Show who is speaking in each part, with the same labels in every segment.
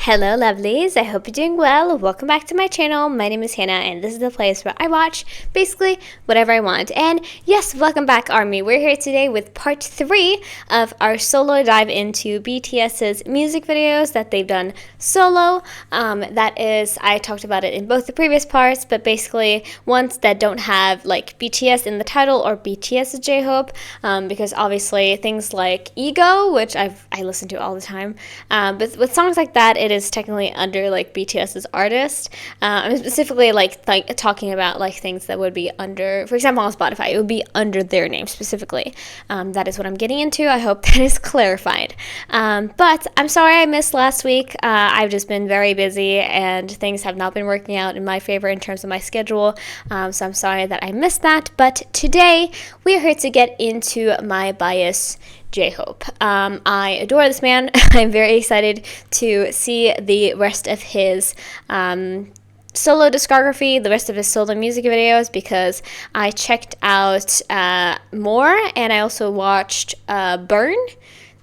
Speaker 1: Hello lovelies, I hope you're doing well. Welcome back to my channel. My name is Hannah and this is the place where I watch basically whatever I want. And yes, welcome back army. We're here today with part 3 of our solo dive into BTS's music videos that they've done solo. That is, I talked about it in both the previous parts, but basically ones that don't have like BTS in the title or BTS J-Hope, because obviously things like Ego, which I listen to all the time, but with songs like that, it is technically under like BTS's artist. I'm specifically like talking about like things that would be under, for example, on Spotify, it would be under their name specifically. That is what I'm getting into. I hope that is clarified. But I'm sorry I missed last week. I've just been very busy and things have not been working out in my favor in terms of my schedule. So I'm sorry that I missed that. But today we are here to get into my bias, J-Hope. I adore this man. I'm very excited to see the rest of his solo discography, the rest of his solo music videos, because I checked out More and I also watched Burn.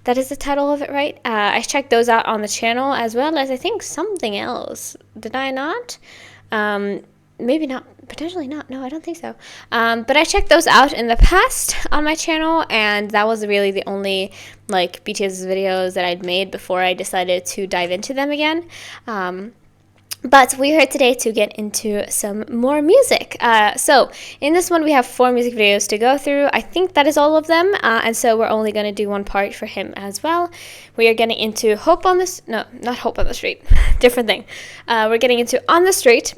Speaker 1: That is the title of it, right? I checked those out on the channel as well as I think something else. Did I not? Maybe not. Potentially not. No, I don't think so. But I checked those out in the past on my channel, and that was really the only like BTS videos that I'd made before I decided to dive into them again. But we're here today to get into some more music. So in this one, we have 4 music videos to go through. I think that is all of them. And so we're only going to do one part for him as well. We are getting into Hope on the... No, not Hope on the Street. Different thing. We're getting into On the Street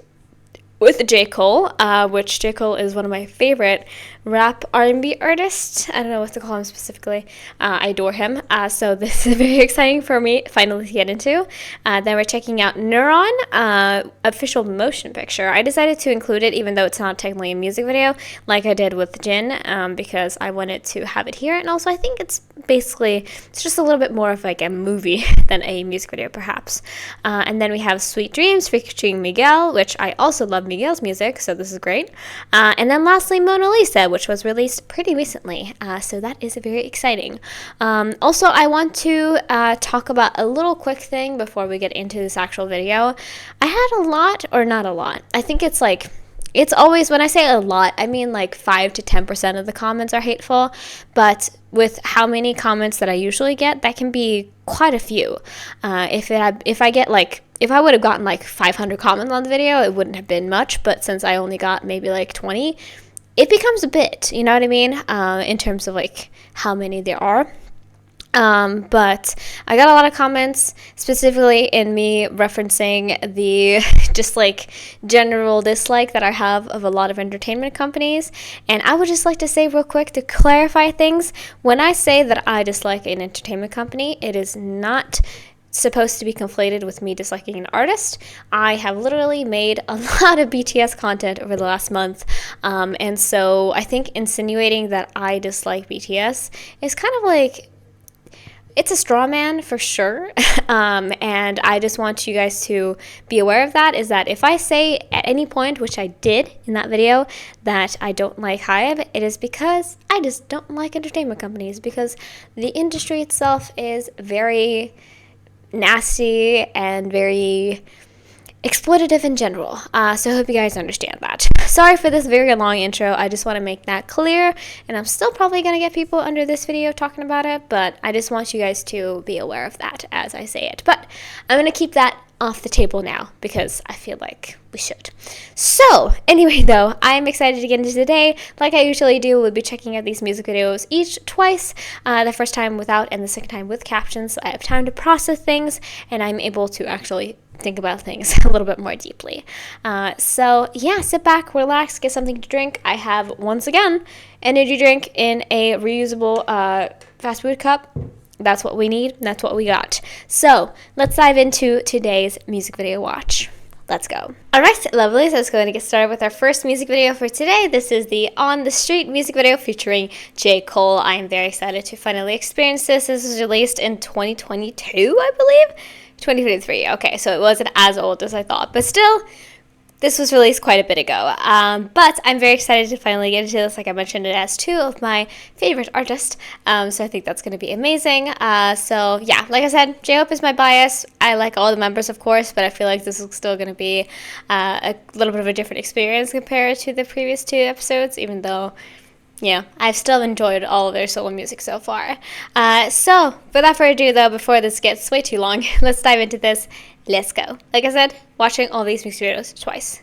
Speaker 1: with J. Cole, which J. Cole is one of my favorite rap R&B artists. I don't know what to call him specifically. I adore him. So this is very exciting for me finally to get into. Then we're checking out NEURON, official motion picture. I decided to include it even though it's not technically a music video like I did with Jin, because I wanted to have it here. And also I think it's basically, it's just a little bit more of like a movie than a music video perhaps. And then we have Sweet Dreams featuring Miguel, which I also love Miguel's music, so this is great. And then lastly, Mona Lisa, which was released pretty recently, so that is very exciting. Also, I want to talk about a little quick thing before we get into this actual video. I had a lot, or not a lot, I think it's like, it's always, when I say a lot, I mean like 5 to 10% of the comments are hateful, but with how many comments that I usually get, that can be quite a few. If I would have gotten like 500 comments on the video, it wouldn't have been much, but since I only got maybe like 20, it becomes a bit, you know what I mean, in terms of like how many there are. But I got a lot of comments specifically in me referencing the just like general dislike that I have of a lot of entertainment companies. And I would just like to say real quick to clarify things, when I say that I dislike an entertainment company, it is not supposed to be conflated with me disliking an artist. I have literally made a lot of BTS content over the last month, and so I think insinuating that I dislike BTS is kind of like, it's a straw man for sure. And I just want you guys to be aware of that, is that if I say at any point, which I did in that video, that I don't like HYBE, it is because I just don't like entertainment companies, because the industry itself is very nasty and very exploitative in general. So I hope you guys understand that. Sorry for this very long intro. I just want to make that clear, and I'm still probably going to get people under this video talking about it, but I just want you guys to be aware of that as I say it. But I'm going to keep that off the table now because I feel like we should. So anyway though, I am excited to get into today. Like I usually do, we'll be checking out these music videos each twice, the first time without and the second time with captions, so I have time to process things and I'm able to actually think about things a little bit more deeply. So yeah, sit back, relax, get something to drink. I have, once again, energy drink in a reusable fast food cup. That's what we need. That's what we got. So let's dive into today's music video watch. Let's go. Alright, lovely. So let's go ahead and get started with our first music video for today. This is the On the Street music video featuring J. Cole. I am very excited to finally experience this. This was released in 2022, I believe. 2023. Okay, so it wasn't as old as I thought, but still, this was released quite a bit ago, but I'm very excited to finally get into this. Like I mentioned, it has two of my favorite artists, so I think that's going to be amazing. So yeah, like I said, J-Hope is my bias. I like all the members, of course, but I feel like this is still going to be a little bit of a different experience compared to the previous two episodes, even though, yeah, I've still enjoyed all of their solo music so far. So without further ado, though, before this gets way too long, let's dive into this. Let's go. Like I said, watching all these music videos twice.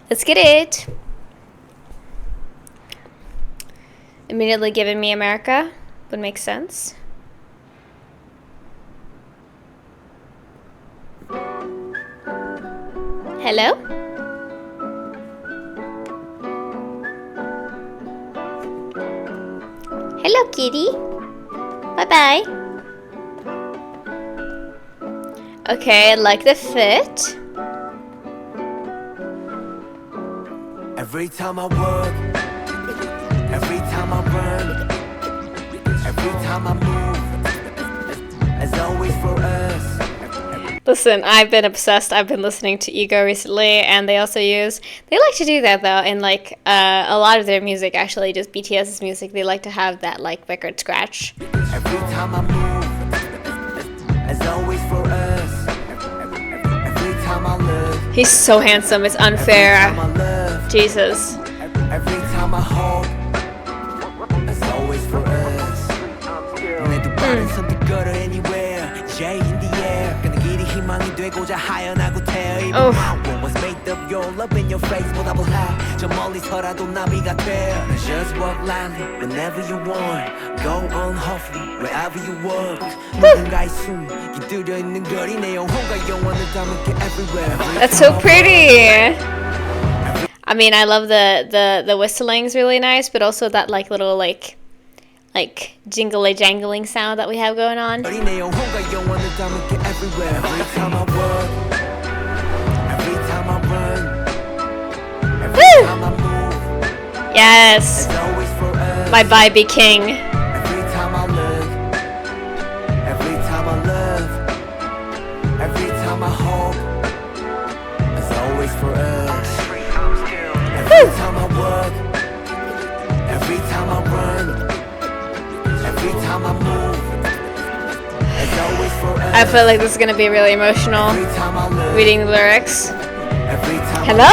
Speaker 1: Let's get it. Immediately giving me America would make sense. Hello? Hello, kitty. Bye-bye. Okay, I like the fit.
Speaker 2: Every time I work, every time I run, every time I move, as always for us.
Speaker 1: Listen, I've been obsessed. I've been listening to Ego recently, and they like to do that though, in like a lot of their music, actually, just BTS's music, they like to have that like record scratch.
Speaker 2: Every time I move, as always for us. Every time I look,
Speaker 1: He's so handsome, it's unfair.
Speaker 2: every time I love,
Speaker 1: Jesus.
Speaker 2: every time I hope, as always for us. 내도 빠른 선택걸어 anywhere, J in the air. 끈질긴 희망이 되고자 하연하고 태어. Even now, was made of your love in your face, 보다 볼라. 저 멀리서라도 나비가 돼. Just walk lightly whenever you want. Go on hopefully wherever you walk. 누군가의 숨 깃들여 있는 거리 내 영혼과 영원을 담을게 everywhere.
Speaker 1: That's so pretty. I mean, I love the whistling's really nice, but also that like little like jingly jangling sound that we have going on.
Speaker 2: Every time I work, every time I run, every time I move,
Speaker 1: Yes,
Speaker 2: it's always for us.
Speaker 1: my Bybee King.
Speaker 2: Every time I look, every time I love, every time I hope, it's always for us. Every time I work, every time I run, every time I move, it's always for us.
Speaker 1: I feel like this is gonna be really emotional.
Speaker 2: Every time I look,
Speaker 1: Reading the lyrics.
Speaker 2: every time
Speaker 1: Hello!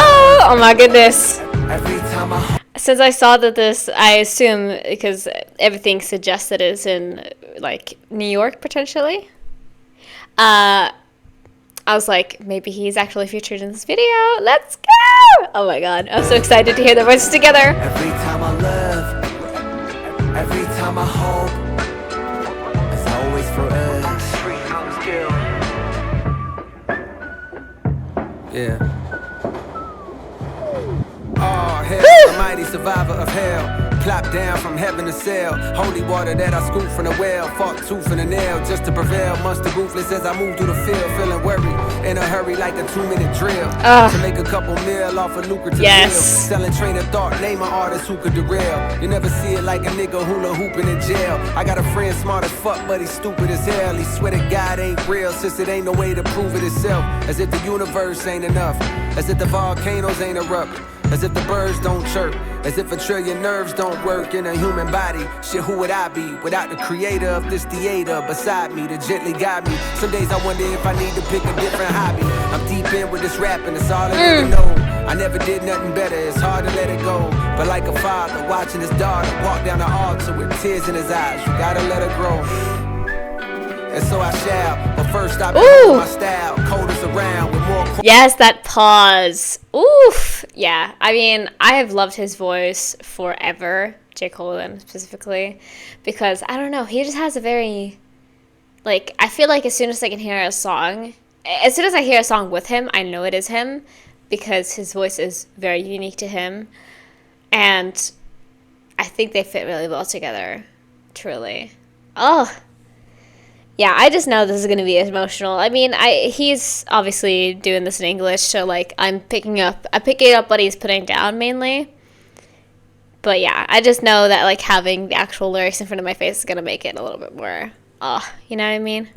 Speaker 1: Oh my goodness.
Speaker 2: every time I
Speaker 1: Since I saw that this, I assume, because everything suggests that it's in like New York potentially. I was like, maybe he's actually featured in this video. Let's go! Oh my god, I'm so excited to hear their voices together.
Speaker 2: every time I love, every time I hope, it's always for us. Yeah. Oh, hell, a mighty survivor of hell. Plop down from heaven to sail. Holy water that I scooped from the well. Fought tooth and a nail just to prevail. Monster ruthless as I move through the field. Feeling worried, in a hurry like a 2-minute drill. To make a couple mil off a lucrative deal. Selling train of thought, name an artist who could derail. You never see it like a nigga hula hooping in jail. I got a friend smart as fuck, but he's stupid as hell. He swear to God ain't real, since it ain't no way to prove it itself. As if the universe ain't enough. As if the volcanoes ain't erupt. As if the birds don't chirp. As if a trillion nerves don't work in a human body. Shit, who would I be without the creator of this theater beside me to gently guide me? Some days I wonder if I need to pick a different hobby. I'm deep in with this rapping, it's all I ever know. I never did nothing better, it's hard to let it go. But like a father watching his daughter walk down the altar with tears in his eyes, you gotta let her grow. And so I shall, but first I build my style, coldest around with more.
Speaker 1: Yes, that pause. Oof. Yeah, I mean, I have loved his voice forever, J. Cole specifically, because I don't know, he just has a very, like, I feel like as soon as I can hear a song, as soon as I hear a song with him, I know it is him, because his voice is very unique to him, and I think they fit really well together, truly. Oh. Yeah, I just know this is going to be emotional. I mean, he's obviously doing this in English, so, like, I'm picking up what he's putting down, mainly. But, yeah, I just know that, like, having the actual lyrics in front of my face is going to make it a little bit more, you know what I mean?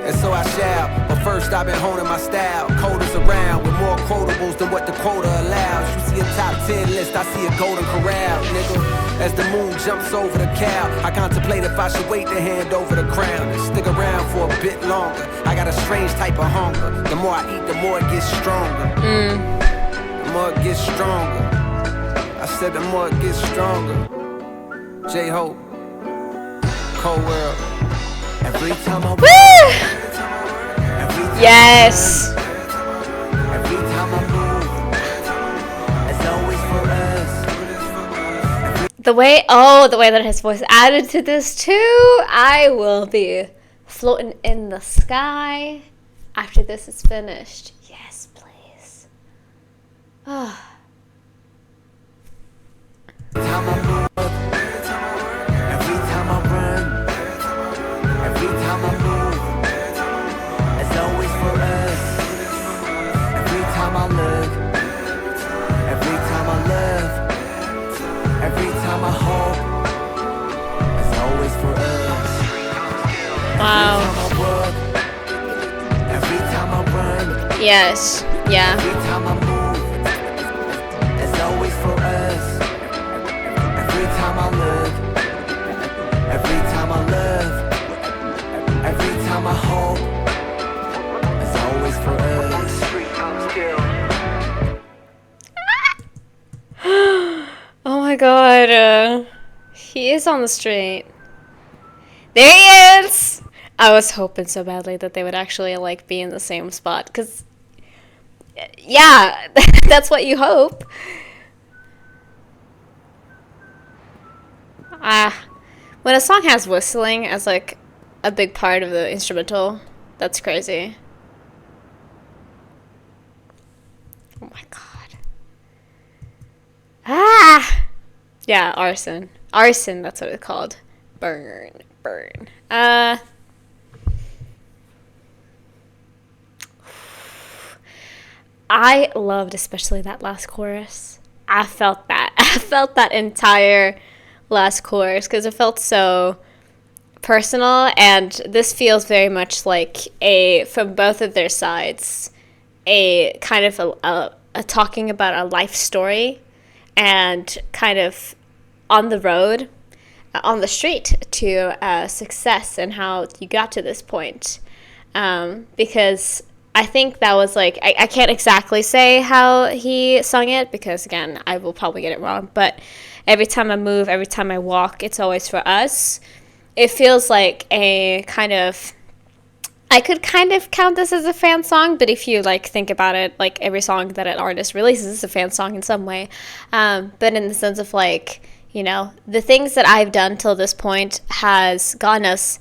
Speaker 2: and so I shall. But first I've been honing my style. Coders around with more quotables than what the quota allows. You see a top 10 list, I see a golden corral, nigga. As the moon jumps over the cow, I contemplate if I should wait to hand over the crown and stick around for a bit longer. I got a strange type of hunger. The more I eat, the more it gets stronger. The more it gets stronger. I said the more it gets stronger. J-Hope, Cold World. Every time I
Speaker 1: Yes.
Speaker 2: Every time I move, it's always for us.
Speaker 1: The way that his voice added to this too. I will be floating in the sky after this is finished. Yes, please. Oh.
Speaker 2: Every time I move, every time I run, every time I move, it's always for us. Every time I look, every time I love, every time I hope, it's always for us.
Speaker 1: Wow.
Speaker 2: Every time I run,
Speaker 1: Yes. Yeah.
Speaker 2: every time I move, it's always for us. Every time I look, every time I love, every time I hope, it's always for us.
Speaker 1: Oh my god. He is on the street. There he is! I was hoping so badly that they would actually, like, be in the same spot. Because, yeah, that's what you hope. When a song has whistling as, like, a big part of the instrumental, that's crazy. Oh my god. Yeah, arson. Arson, that's what it's called. Burn. I loved especially that last chorus. I felt that. I felt that entire last chorus because it felt so personal, and this feels very much like from both of their sides, a kind of a talking about a life story and kind of on the road, on the street to success and how you got to this point. Because I think that was like, I can't exactly say how he sung it because, again, I will probably get it wrong, but every time I move, every time I walk, it's always for us. It feels like a kind of, I could kind of count this as a fan song, but if you like think about it, like every song that an artist releases is a fan song in some way. But in the sense of like, you know, the things that I've done till this point has gotten us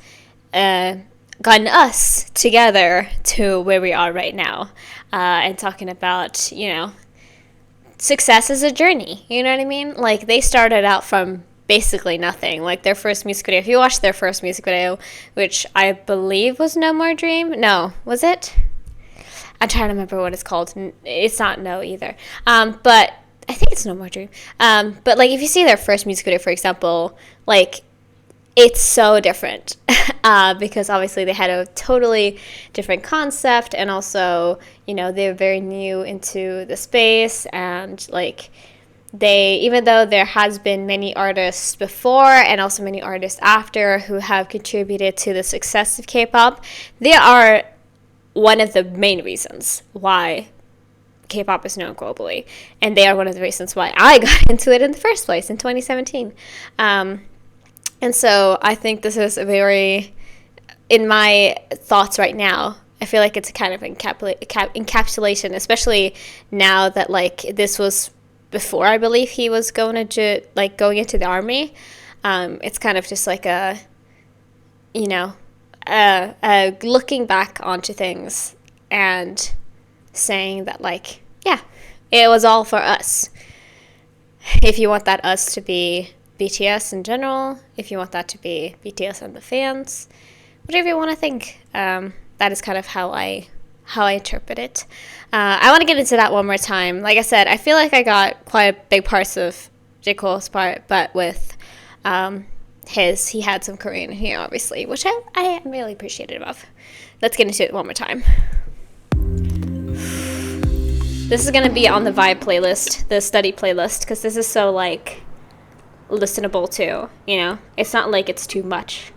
Speaker 1: together to where we are right now. And talking about, you know, success is a journey. You know what I mean? Like they started out from basically nothing. Like their first music video, if you watch their first music video, which I believe was No More Dream. No, was it? I'm trying to remember what it's called. It's not No either. But I think it's No More Dream. But like if you see their first music video, for example, like it's so different because obviously they had a totally different concept, and also, you know, they're very new into the space, and like they, even though there has been many artists before and also many artists after who have contributed to the success of K-pop, they are one of the main reasons why K-pop is known globally, and they are one of the reasons why I got into it in the first place in 2017. And so I think this is a very, in my thoughts right now, I feel like it's a kind of encapsulation, especially now that like this was before I believe he was going into the army. It's kind of just like a, you know, looking back onto things and saying that like, yeah, it was all for us. If you want that us to be BTS in general, if you want that to be BTS and the fans, whatever you want to think, that is kind of how I interpret it. I want to get into that one more time. Like I said, I feel like I got quite big parts of J. Cole's part, but with he had some Korean here, obviously, which I am really appreciative of. let's get into it one more time. This is gonna be on the vibe playlist, the study playlist, because this is so like listenable too, you know? It's not like it's too much.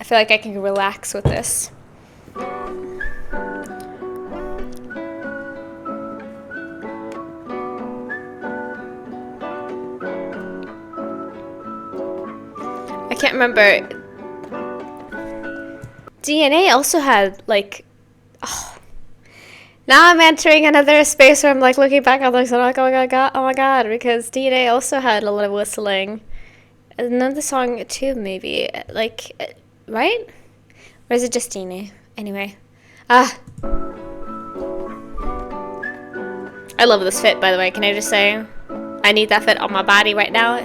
Speaker 1: I feel like I can relax with this. I can't remember. DNA also had like, oh. Now I'm entering another space where I'm like looking back on this and I'm like, oh my god, because DNA also had a lot of whistling. Another song too, maybe, like, right? Or is it just DNA? Anyway, I love this fit, by the way. Can I just say, I need that fit on my body right now,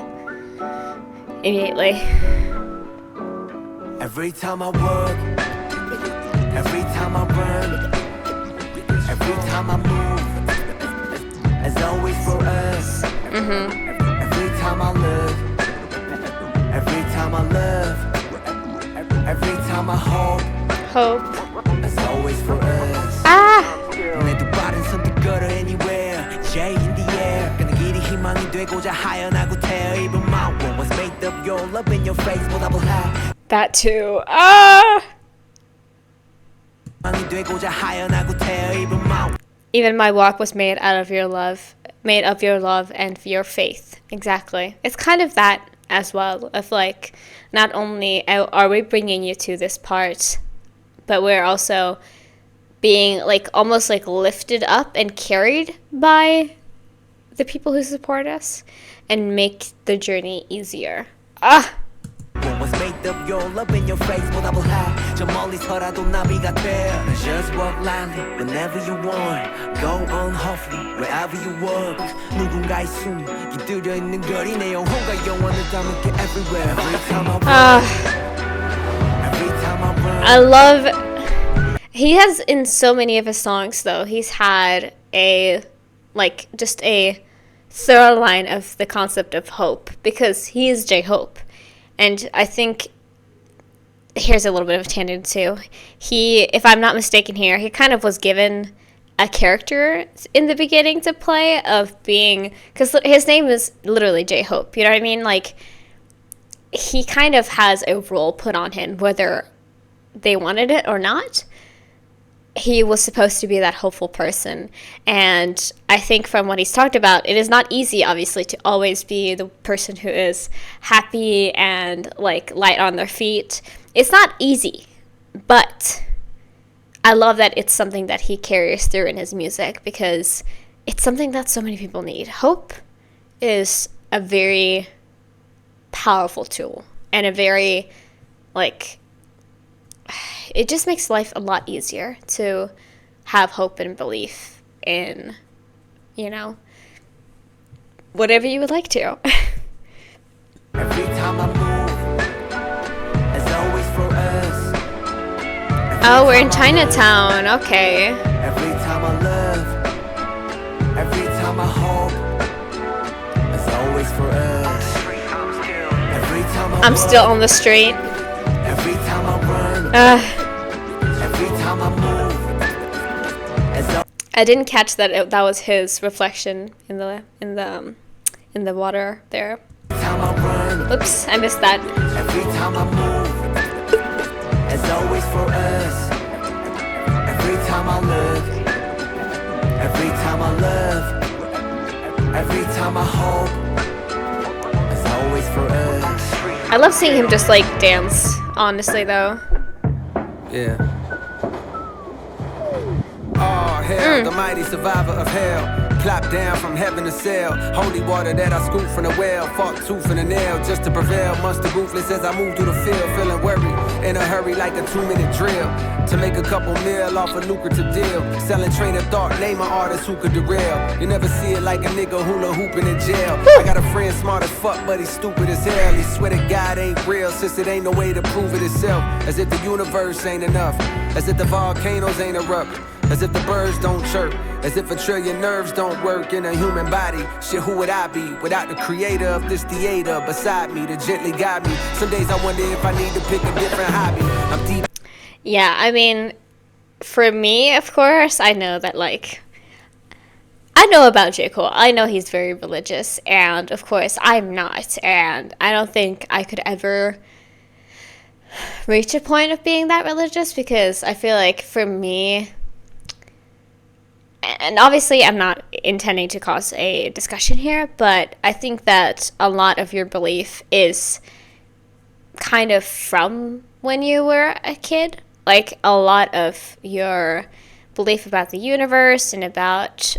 Speaker 1: immediately.
Speaker 2: Every time I work, every time I run, every time I move, as always for us. Every time I look, every time I love, every time I hope, as always for us. 내도 빠른 선택걸어 anywhere, J in the air. 그는 길이 희망이 되고자 하연하고 태어 입은 my world was made of your love in your face, what I will have.
Speaker 1: That too. Even my walk was made out of your love, made of your love and your faith. Exactly. It's kind of that as well, of like, not only are we bringing you to this part, but we're also being like almost like lifted up and carried by the people who support us and make the journey easier.
Speaker 2: Was made of your love in your face, what I will have. 저 멀리서라도 나비가 돼. Just walk lightly whenever you want. Go on hopefully wherever you walk. 누군가의 숨이 깃들여 있는 거리 내 영혼과 영원을 담을게 everywhere. Every time I run, every time I run.
Speaker 1: I love. He has in so many of his songs though. He's had a like just a thorough line of the concept of hope because he is J-Hope. And I think, here's a little bit of a tangent too. He, if I'm not mistaken here, he kind of was given a character in the beginning to play of being, because his name is literally J-Hope, you know what I mean? Like, he kind of has a role put on him, whether they wanted it or not. He was supposed to be that hopeful person. And I think from what he's talked about, it is not easy, obviously, to always be the person who is happy and, like, light on their feet. It's not easy. But I love that it's something that he carries through in his music because it's something that so many people need. Hope is a very powerful tool and a very, like, it just makes life a lot easier to have hope and belief in, you know, whatever you would like to.
Speaker 2: Every time I move, as always for us.
Speaker 1: Oh, we're in Chinatown. Okay.
Speaker 2: Every time I love, every time I hope, as always for us. Every time
Speaker 1: I'm still on the street.
Speaker 2: Every time I run, every time I move.
Speaker 1: I didn't catch that that was his reflection in the water there. Oops, I missed that.
Speaker 2: Every time I move, as always for us. Every time I look, every time I love, every time I hope, as always for us.
Speaker 1: I love seeing him just like dance, honestly though.
Speaker 2: Yeah. Oh, hell, the mighty survivor of hell. Plop down from heaven to sail. Holy water that I scooped from the well. Fought tooth and a nail just to prevail. Monster ruthless as I move through the field. Feeling worried, in a hurry like a 2-minute drill. To make a couple mil off a lucrative deal. Selling train of thought, name an artist who could derail. You never see it like a nigga hula hooping in jail. I got a friend smart as fuck, but he's stupid as hell. He swear to God ain't real, since it ain't no way to prove it itself. As if the universe ain't enough. As if the volcanoes ain't erupt. As if the birds don't chirp, as if a trillion nerves don't work in a human body. Shit, who would I be without the creator of this theater beside me to gently guide me? Some days I wonder if I need to pick a different hobby. I'm deep.
Speaker 1: Yeah, I mean, for me, of course, I know that, like, I know about J. Cole. I know he's very religious, and of course, I'm not, and I don't think I could ever reach a point of being that religious, because I feel like for me, and obviously I'm not intending to cause a discussion here, but I think that a lot of your belief is kind of from when you were a kid. Like, a lot of your belief about the universe and about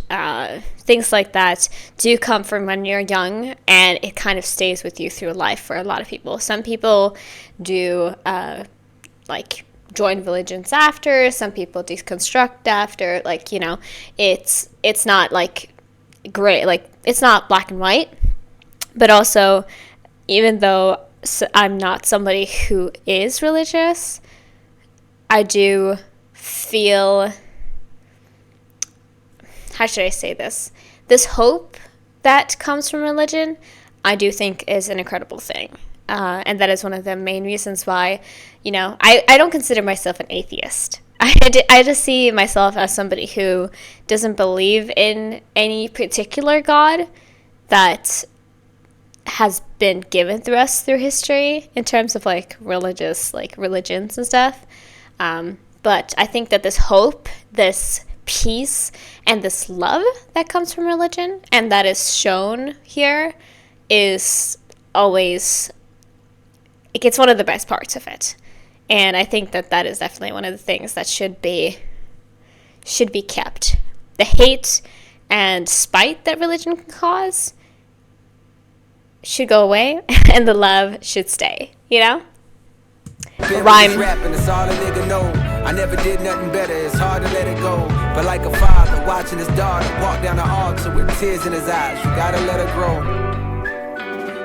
Speaker 1: things like that do come from when you're young, and it kind of stays with you through life for a lot of people. Some people do like join religions after, some people deconstruct after, like, you know, it's not like gray, like it's not black and white. But also, even though I'm not somebody who is religious, I do feel, how should I say this? This hope that comes from religion, I do think is an incredible thing. And that is one of the main reasons why, you know, I don't consider myself an atheist. I just see myself as somebody who doesn't believe in any particular God that has been given through us through history in terms of, like, religious, like, religions and stuff. But I think that this hope, this peace, and this love that comes from religion, and that is shown here, is always, it's one of the best parts of it. And I think that that is definitely one of the things that should be kept. The hate and spite that religion can cause should go away, and the love should stay, you know? Rhyme.
Speaker 2: Rapping, it's all a nigga know. I never did nothing better, it's hard to let it go. But like a father watching his daughter walk down the altar with tears in his eyes, you gotta let her grow.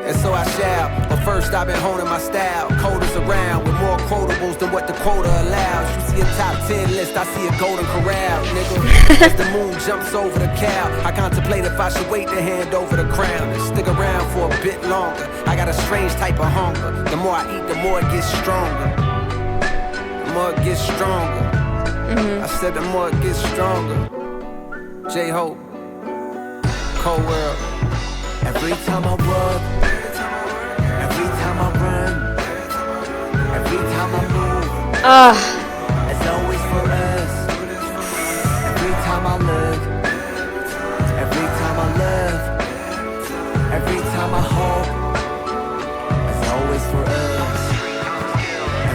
Speaker 2: And so I shall, but first I've been honing my style. Coders around with more quotables than what the quota allows. You see a top 10 list, I see a golden corral, nigga. As the moon jumps over the cow, I contemplate if I should wait to hand over the crown and stick around for a bit longer. I got a strange type of hunger. The more I eat, the more it gets stronger. The more it gets stronger. I said the more it gets stronger. J-Hope, Cold World. Every time I work, every time I run, every time I move, it's always for us. Every time I look, every time I love, every time I hope, it's always for us.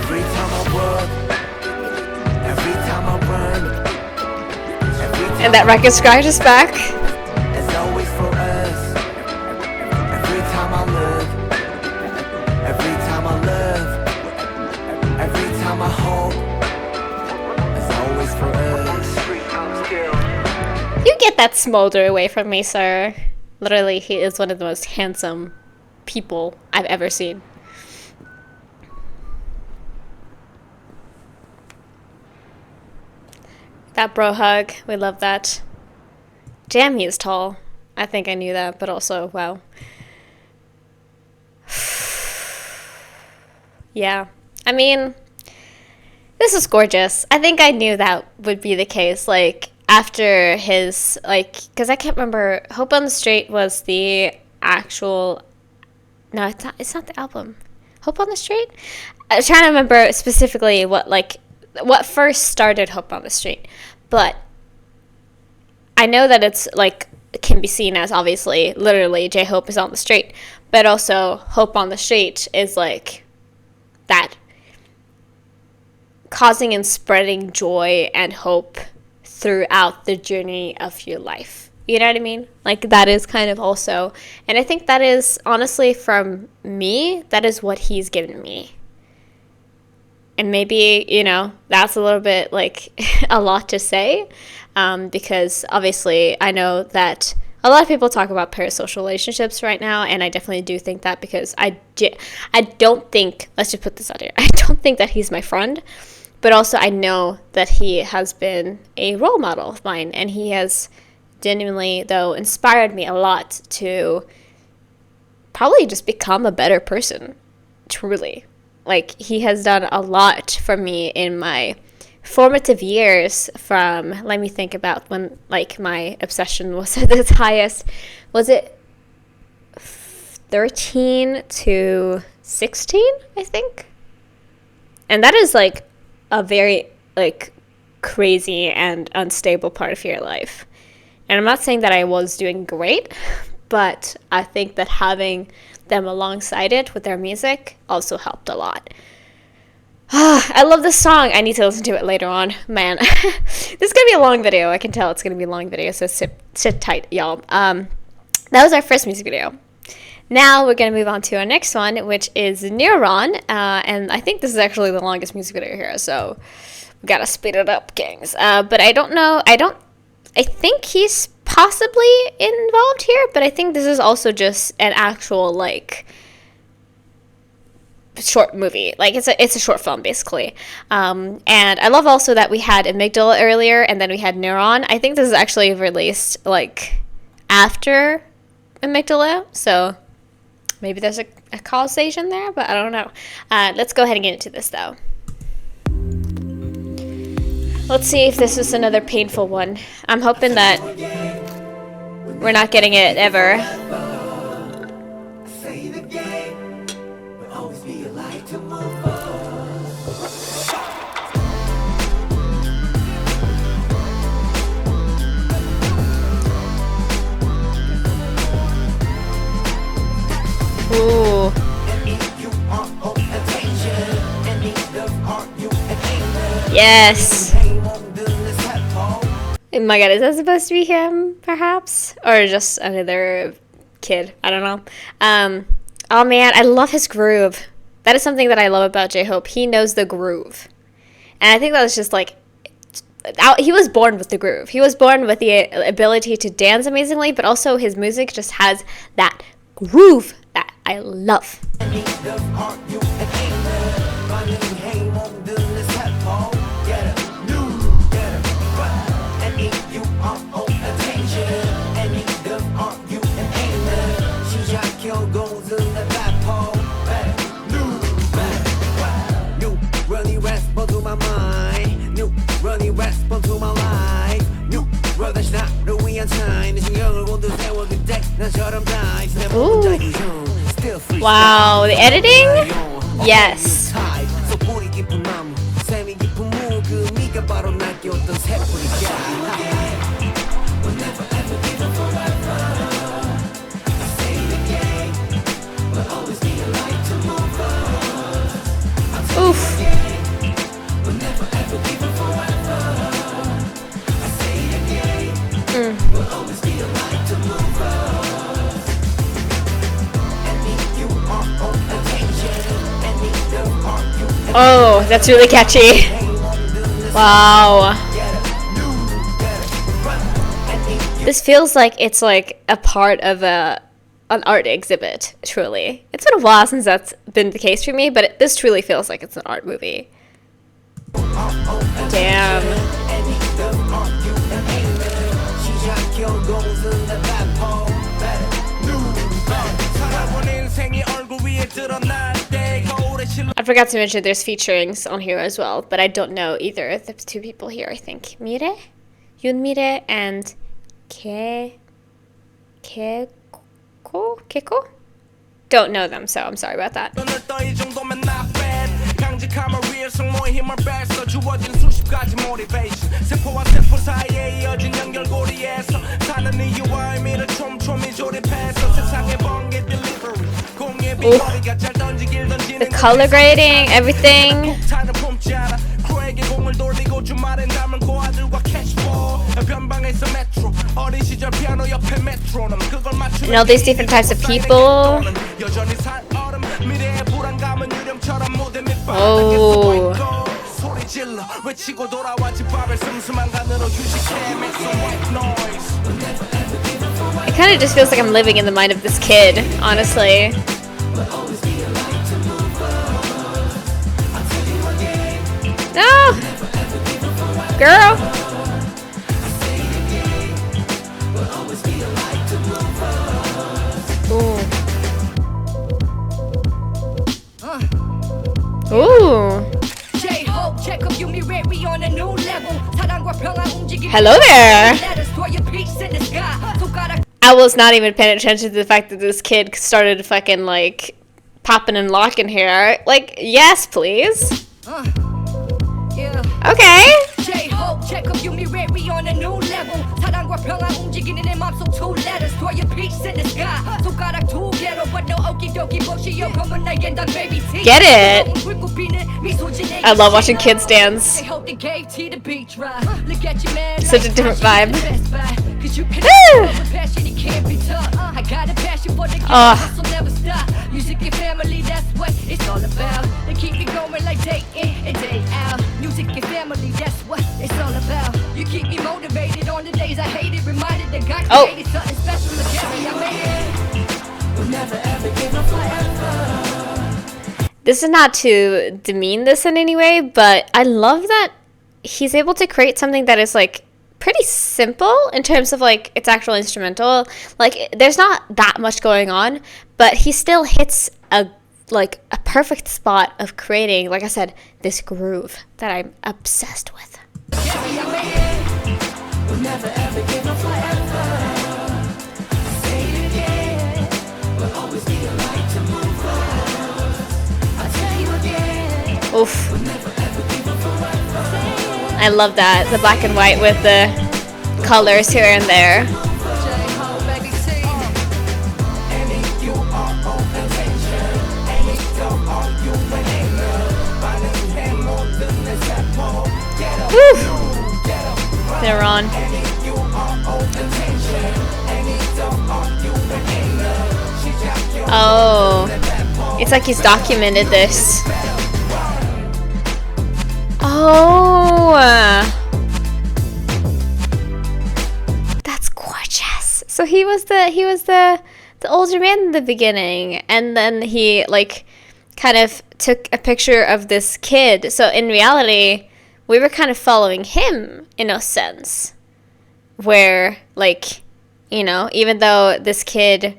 Speaker 2: Every time I work, every time I run, every time
Speaker 1: And that record scratch is back.
Speaker 2: it's always for us. Every time I look, every time I love, every time I hope, it's always for us.
Speaker 1: You get that smolder away from me, sir. Literally, he is one of the most handsome people I've ever seen. That bro hug, we love that. Damn, he is tall. I think I knew that, but also, wow. Yeah, I mean, this is gorgeous. I think I knew that would be the case, like, after his, like, because I can't remember, Hope on the Street was the actual, no, it's not the album. Hope on the Street? I was trying to remember specifically what first started Hope on the Street, but I know that it's, like, it can be seen as, obviously, literally, J-Hope is on the street, but also Hope on the Street is, like, that causing and spreading joy and hope throughout the journey of your life. You know what I mean? Like, that is kind of also, and I think that is, honestly, from me, that is what he's given me. And maybe, you know, that's a little bit, like, a lot to say, because obviously I know that a lot of people talk about parasocial relationships right now, and I definitely do think that, because I don't think, let's just put this out here, I don't think that he's my friend, but also I know that he has been a role model of mine, and he has genuinely, though, inspired me a lot to probably just become a better person, truly. Like, he has done a lot for me in my formative years, from, let me think about when, like, my obsession was at its highest. Was it 13 to 16, I think? And that is, like, a very, like, crazy and unstable part of your life. And I'm not saying that I was doing great, but I think that having them alongside it with their music also helped a lot. I love this song. I need to listen to it later on. Man, this is going to be a long video. I can tell it's going to be a long video, so sit tight, y'all. That was our first music video. Now we're going to move on to our next one, which is Neuron. And I think this is actually the longest music video here, so we got to speed it up, kings. But I don't know. I think he's possibly involved here, but I think this is also just an actual, like, short movie. Like, it's a short film, basically. And I love also that we had Amygdala earlier, and then we had Neuron. I think this is actually released, like, after Amygdala, so maybe there's a causation there, but I don't know. Let's go ahead and get into this, though. Let's see if this is another painful one. I'm hoping that we're not getting it ever. Ooh. Yes. Oh my god, is that supposed to be him, perhaps? Or just another kid? I don't know. Oh man, I love his groove. That is something that I love about J-Hope. He knows the groove. And I think that was just like, he was born with the groove. He was born with the ability to dance amazingly, but also his music just has that groove that I love. Ooh. Wow, the editing? Yes. Oof. Oh, that's really catchy. Wow. This feels like it's like a part of an art exhibit, truly. It's been a while since that's been the case for me, but this truly feels like it's an art movie. Damn. I forgot to mention there's featurings on here as well, but I don't know either of the two people here, I think. Mire? Yunmire and Keiko? Don't know them, so I'm sorry about that. Ooh. The color grading, everything. And all these different types of people. Oh. It kind of just feels like I'm living in the mind of this kid, honestly. No! Girl! Ooh. Ooh. Hello there! I was not even paying attention to the fact that this kid started fucking, like, popping and locking here. Like, yes, please. Okay. Get it. I love watching kids dance. Such a different vibe. Oh. This is not to demean this in any way, but I love that he's able to create something that is like pretty simple in terms of like its actual instrumental. Like there's not that much going on, but he still hits a perfect spot of creating, like I said, this groove that I'm obsessed with. Oof. I love that. The black and white with the colors here and there. Woo! They're on. Oh. It's like he's documented this. Oh, that's gorgeous. So he was the older man in the beginning, and then he like kind of took a picture of this kid. So in reality, we were kind of following him in a sense, where like, you know, even though this kid,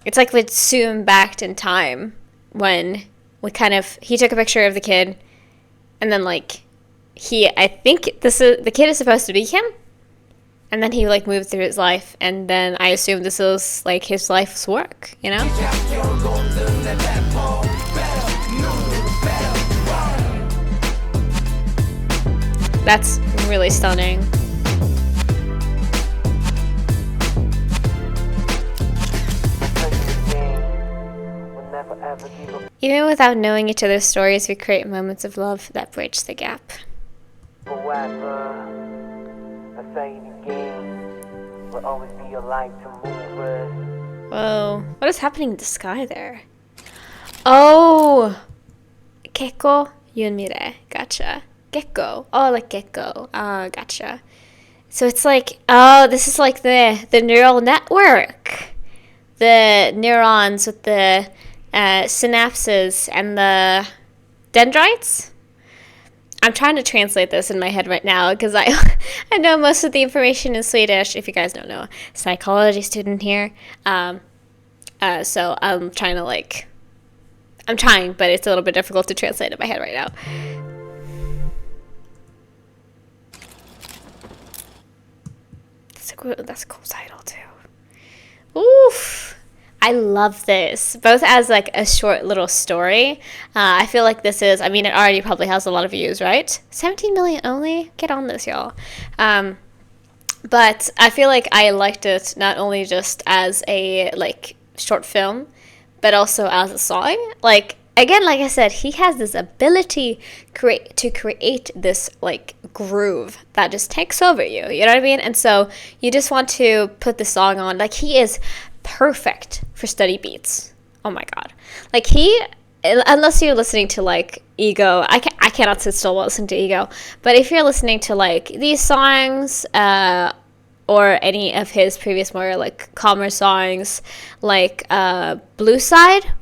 Speaker 1: it's like we zoom back in time when he took a picture of the kid, and then like. I think the kid is supposed to be him, and then he like moved through his life, and then I assume this is like his life's work, you know? That's really stunning. Even without knowing each other's stories, we create moments of love that bridge the gap. Whoa, what is happening in the sky there? Oh, Gecko Yunmire, gotcha. Gecko, oh, like gecko, gotcha. So it's like, oh, this is like the neural network. The neurons with the synapses and the dendrites. I'm trying to translate this in my head right now because I know most of the information in Swedish. If you guys don't know, psychology student here. So I'm trying, but it's a little bit difficult to translate in my head right now. That's a cool title too. Oof. I love this, both as like a short little story. I feel like this is, I mean, it already probably has a lot of views, right? 17 million only? Get on this, y'all. But I feel like I liked it not only just as a like short film, but also as a song. Like, again, like I said, he has this ability to create this like groove that just takes over you. You know what I mean? And so you just want to put the song on. Like, he is perfect for steady beats. Oh my god. Like, unless you're listening to like Ego, I cannot sit still while listening to Ego, but if you're listening to like these songs or any of his previous more like calmer songs, like Blue Side,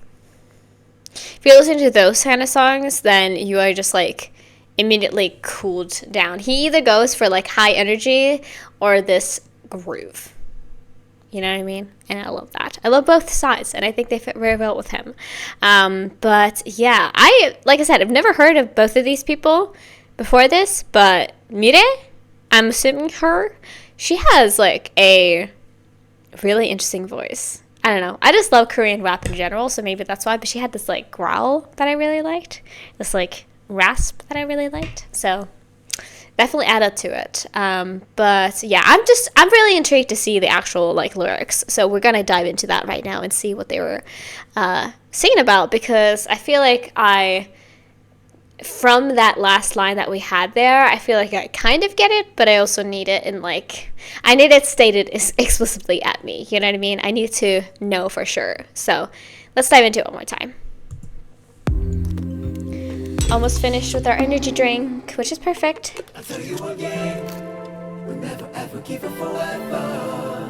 Speaker 1: if you're listening to those kind of songs, then you are just like immediately cooled down. He either goes for like high energy or this groove. You know what I mean? And I love that. I love both sides, and I think they fit very well with him. But yeah, like I said, I've never heard of both of these people before this, but Mire, I'm assuming she has like a really interesting voice. I don't know. I just love Korean rap in general, so maybe that's why. But she had this like growl that I really liked, this like rasp that I really liked. So definitely added to it. But yeah, I'm really intrigued to see the actual like lyrics. So we're gonna dive into that right now and see what they were singing about, because I feel like from that last line that we had there, I feel like I kind of get it, but I also need it in like, I need it stated explicitly at me. You know what I mean? I need to know for sure. So let's dive into it one more time. Almost finished with our energy drink, which is perfect. I'll tell you again, we'll never ever give up forever.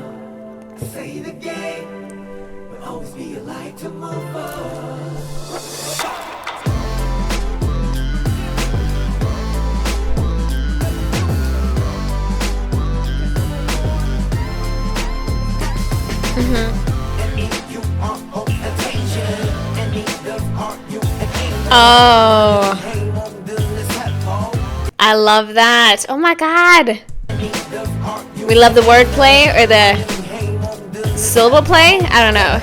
Speaker 1: Say it again, we'll always be a light to move on. Oh, I love that. Oh my god. We love the wordplay or the syllable play. I don't know.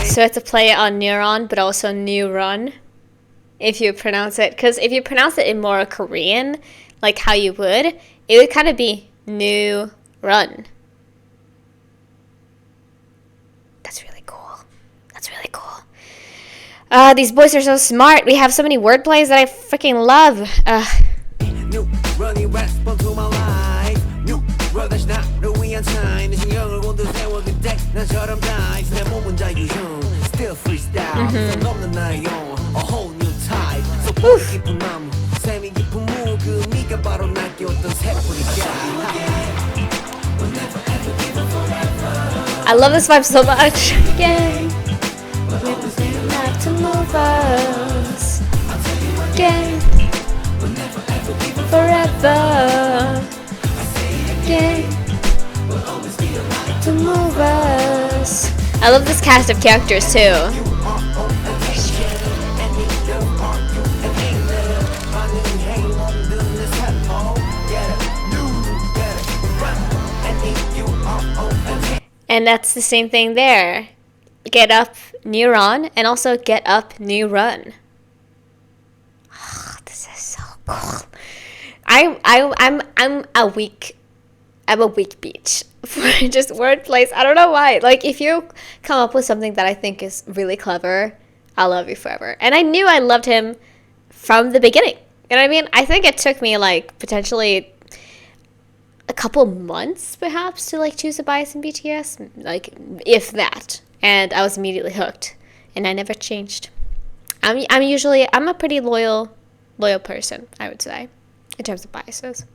Speaker 1: So it's a play on neuron, but also neuron, if you pronounce it. Because if you pronounce it in more Korean, like how you would, it would kind of be new run. That's really cool. That's really cool. These boys are so smart. We have so many word plays that I freaking love. I love this vibe so much. Again, to move us. Again, forever. Again, to move us. I love this cast of characters too. And that's the same thing there. Get up, neuron, and also get up, new run. Oh, this is so cool. I'm a weak bitch for just word plays. I don't know why. Like, if you come up with something that I think is really clever, I'll love you forever. And I knew I loved him from the beginning. You know what I mean? I think it took me like potentially a couple months perhaps to like choose a bias in BTS, like if that, and I was immediately hooked, and I never changed. I'm a pretty loyal person, I would say, in terms of biases.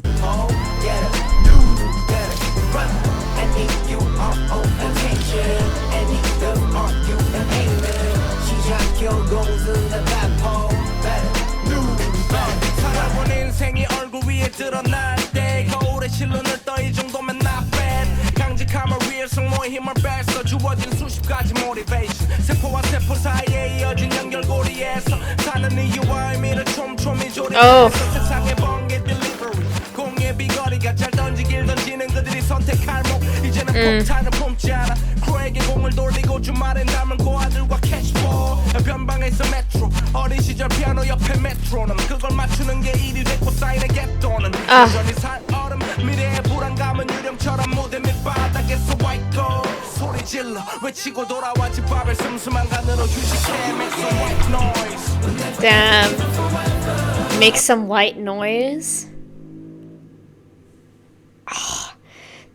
Speaker 2: 실눈을 떠 이 정도면 not bad 강직함을 위해 승모의 힘을 뺐어 주어진 수십 가지 motivation 세포와 세포 사이에 이어진 연결고리에서 사는 이유와 의미를 촘촘히 조립해서 세상의 번개 delivery 공의 비거리가 잘 던지길 던지는 그들이 선택할 목 이제는 폭탄을 품지 않아 크루에게 공을 돌리고 주말엔 남은 고아들과 캐치볼 변방에서 메트로 어린 시절 피아노 옆에 메트로놈 그걸 맞추는 게 일이 됐고 사인의 갯돈은 여전히 살 얼음 미래의 불안감은 유령처럼 무대 밑바닥에서 white gold 소리 질러 외치고 돌아와 집밥을 슴슴한 간으로 휴식해 make some white noise.
Speaker 1: Damn. Make some white noise. Oh,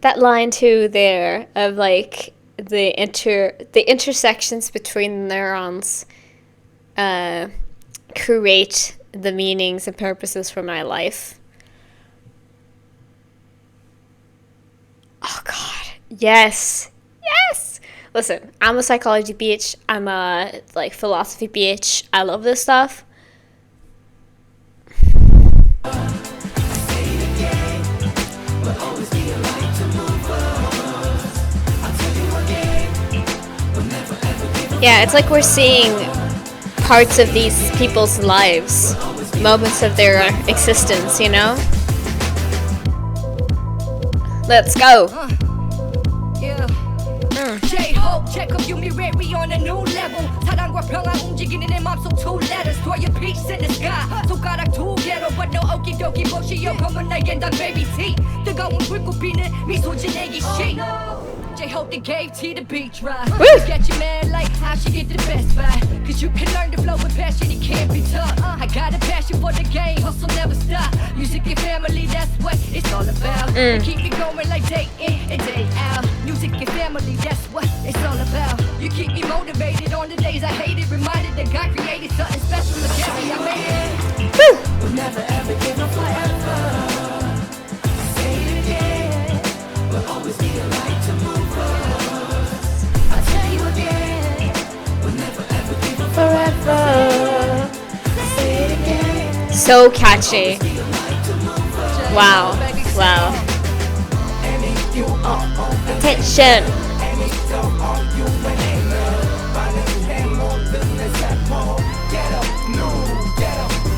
Speaker 1: that line too there of like the intersections between neurons create the meanings and purposes for my life. Yes. Yes. Listen, I'm a psychology bitch. I'm a like philosophy bitch. I love this stuff. Yeah, it's like we're seeing parts of these people's lives, moments of their existence, you know? Let's go.
Speaker 3: Yeah. J-Hope, check up you me ready on a new level. 사랑과 평화 움직이는 내 맘속 two letters. Throw your peace in the sky. 손가락 두 개로 but no okidoki 보시오. 검은 날개 난 baby T. 뜨거운 불꽃 피는 미소 지내기 시. J-Hope they gave T the beach ride. Get you mad like how she get the best vibe. Cause you can learn to flow with passion, it can't be taught. I got a passion for the game, hustle never stop. Music and family, that's what it's all about. And keep it going like day in and day out. Music and family, that's what it's all about. You keep me motivated on the days I hate it. Reminded that God created something special to carry. I made it. We'll never ever give up forever. Say it again. We'll always be a light to move us. I'll tell you again. We'll never ever give up
Speaker 1: Forever. Say it again. So catchy. Wow. Wow. Attention.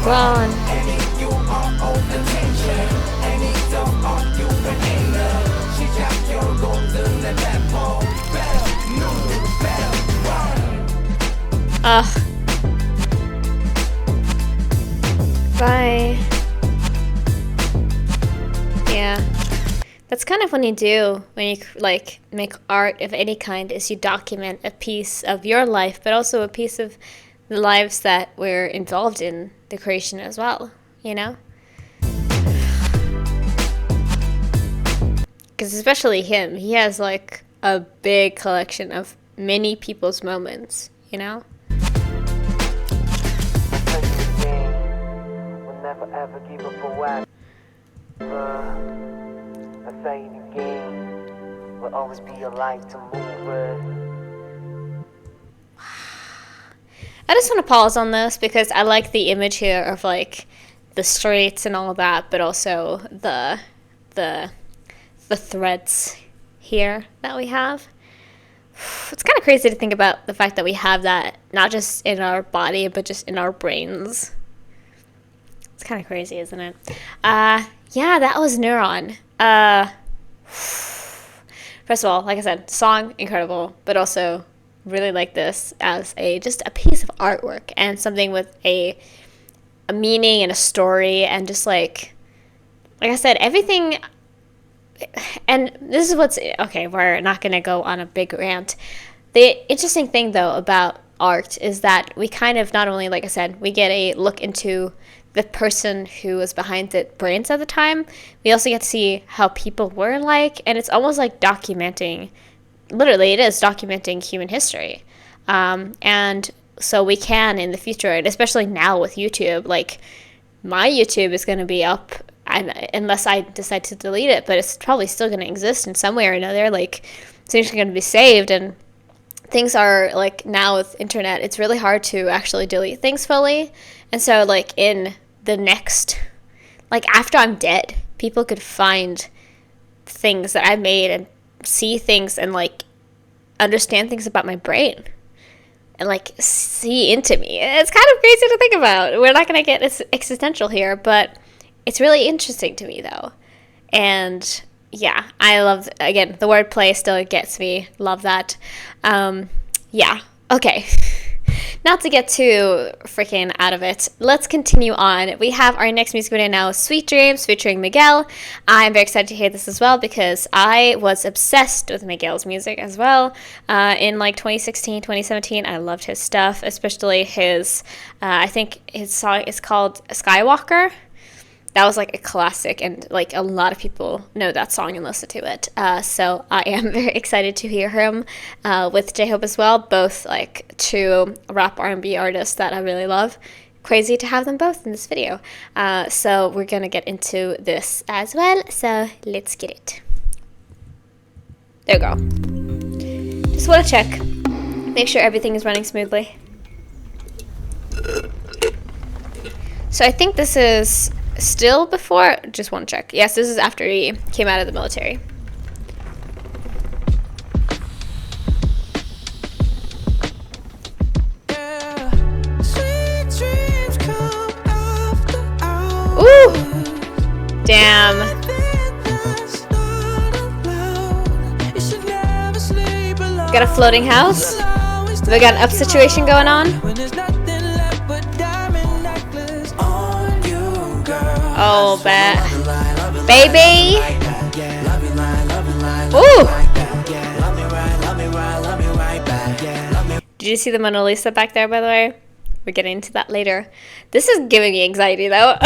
Speaker 1: Run. Ugh. Bye. Yeah. That's kind of what you do when you like make art of any kind, is you document a piece of your life, but also a piece of the lives that we're involved in the creation as well, you know? Because especially him, he has like a big collection of many people's moments, you know?
Speaker 4: We'll never ever give up forever. I say it again. We'll always be a light to move us.
Speaker 1: I just want to pause on this because I like the image here of like the streets and all of that, but also the threads here that we have. It's kind of crazy to think about the fact that we have that not just in our body but just in our brains. It's kind of crazy, isn't it? Yeah, that was Neuron. First of all, like I said, song incredible, but also really like this as just a piece of artwork and something with a meaning and a story, and just like I said, everything. And this is what's okay, we're not gonna go on a big rant. The interesting thing though about art is that we kind of, not only, like I said, we get a look into the person who was behind the brains at the time, we also get to see how people were like, and it's almost like documenting, literally it is documenting human history. And so we can in the future, and especially now with YouTube, like my YouTube is going to be up, unless I decide to delete it, but it's probably still going to exist in some way or another. Like things are going to be saved, and things are like, now with internet, it's really hard to actually delete things fully. And so like in the next, like after I'm dead, people could find things that I made and see things and like understand things about my brain and like see into me. It's kind of crazy to think about. We're not going to get existential here, but it's really interesting to me though. And yeah, I love, again, the wordplay still gets me. Love that. Yeah. Okay. Not to get too freaking out of it, let's continue on. We have our next music video now, Sweet Dreams, featuring Miguel. I'm very excited to hear this as well because I was obsessed with Miguel's music as well. In like 2016, 2017, I loved his stuff, especially his, I think his song is called Skywalker. That was like a classic, and like a lot of people know that song and listen to it. So I am very excited to hear him with J-Hope as well, both like two rap R&B artists that I really love. Crazy to have them both in this video. So we're gonna get into this as well. So let's get it. There we go. Just want to check. Make sure everything is running smoothly. So I think this is still before. Just want to check. Yes, this is after he came out of the military. Ooh! Damn. Got a floating house. We got an up situation going on. Oh, baby. Ooh. Did you see the Mona Lisa back there, by the way? We're getting into that later. This is giving me anxiety, though.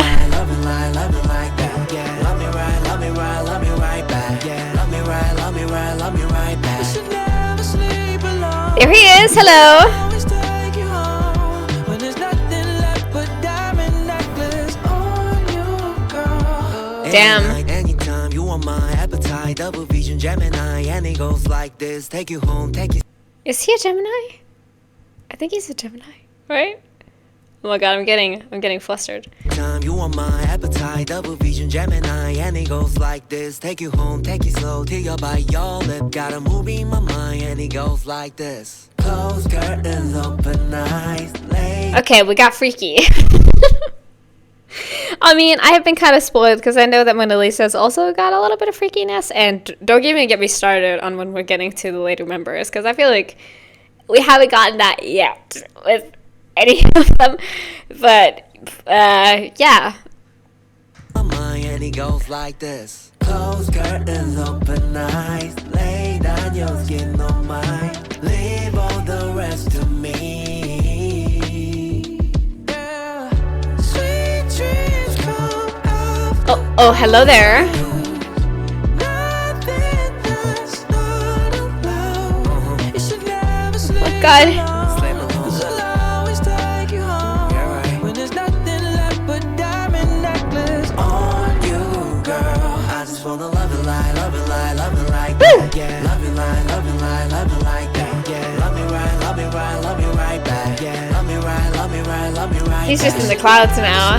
Speaker 1: There he is. Hello. Damn.
Speaker 5: Anytime you want my appetite, double vision Gemini, and it goes like this: take you home, take you.
Speaker 1: Is he a Gemini? I think he's a Gemini, right? Oh my god, I'm getting flustered.
Speaker 5: Time you want my appetite, double vision Gemini, and it goes like this: take you home, take you slow, till you bite your lip. Got a movie in my mind, and it goes like this: close curtains, open eyes, lay.
Speaker 1: Okay, we got freaky. I mean, I have been kind of spoiled because I know that Mona Lisa's also got a little bit of freakiness, and don't even get me started on when we're getting to the later members, because I feel like we haven't gotten that yet with any of them. But yeah.
Speaker 5: And it goes like this: close curtains, open eyes, lay down your skin on mine, leave all the rest to me.
Speaker 1: Oh, hello there. Oh God. He's just in the clouds now.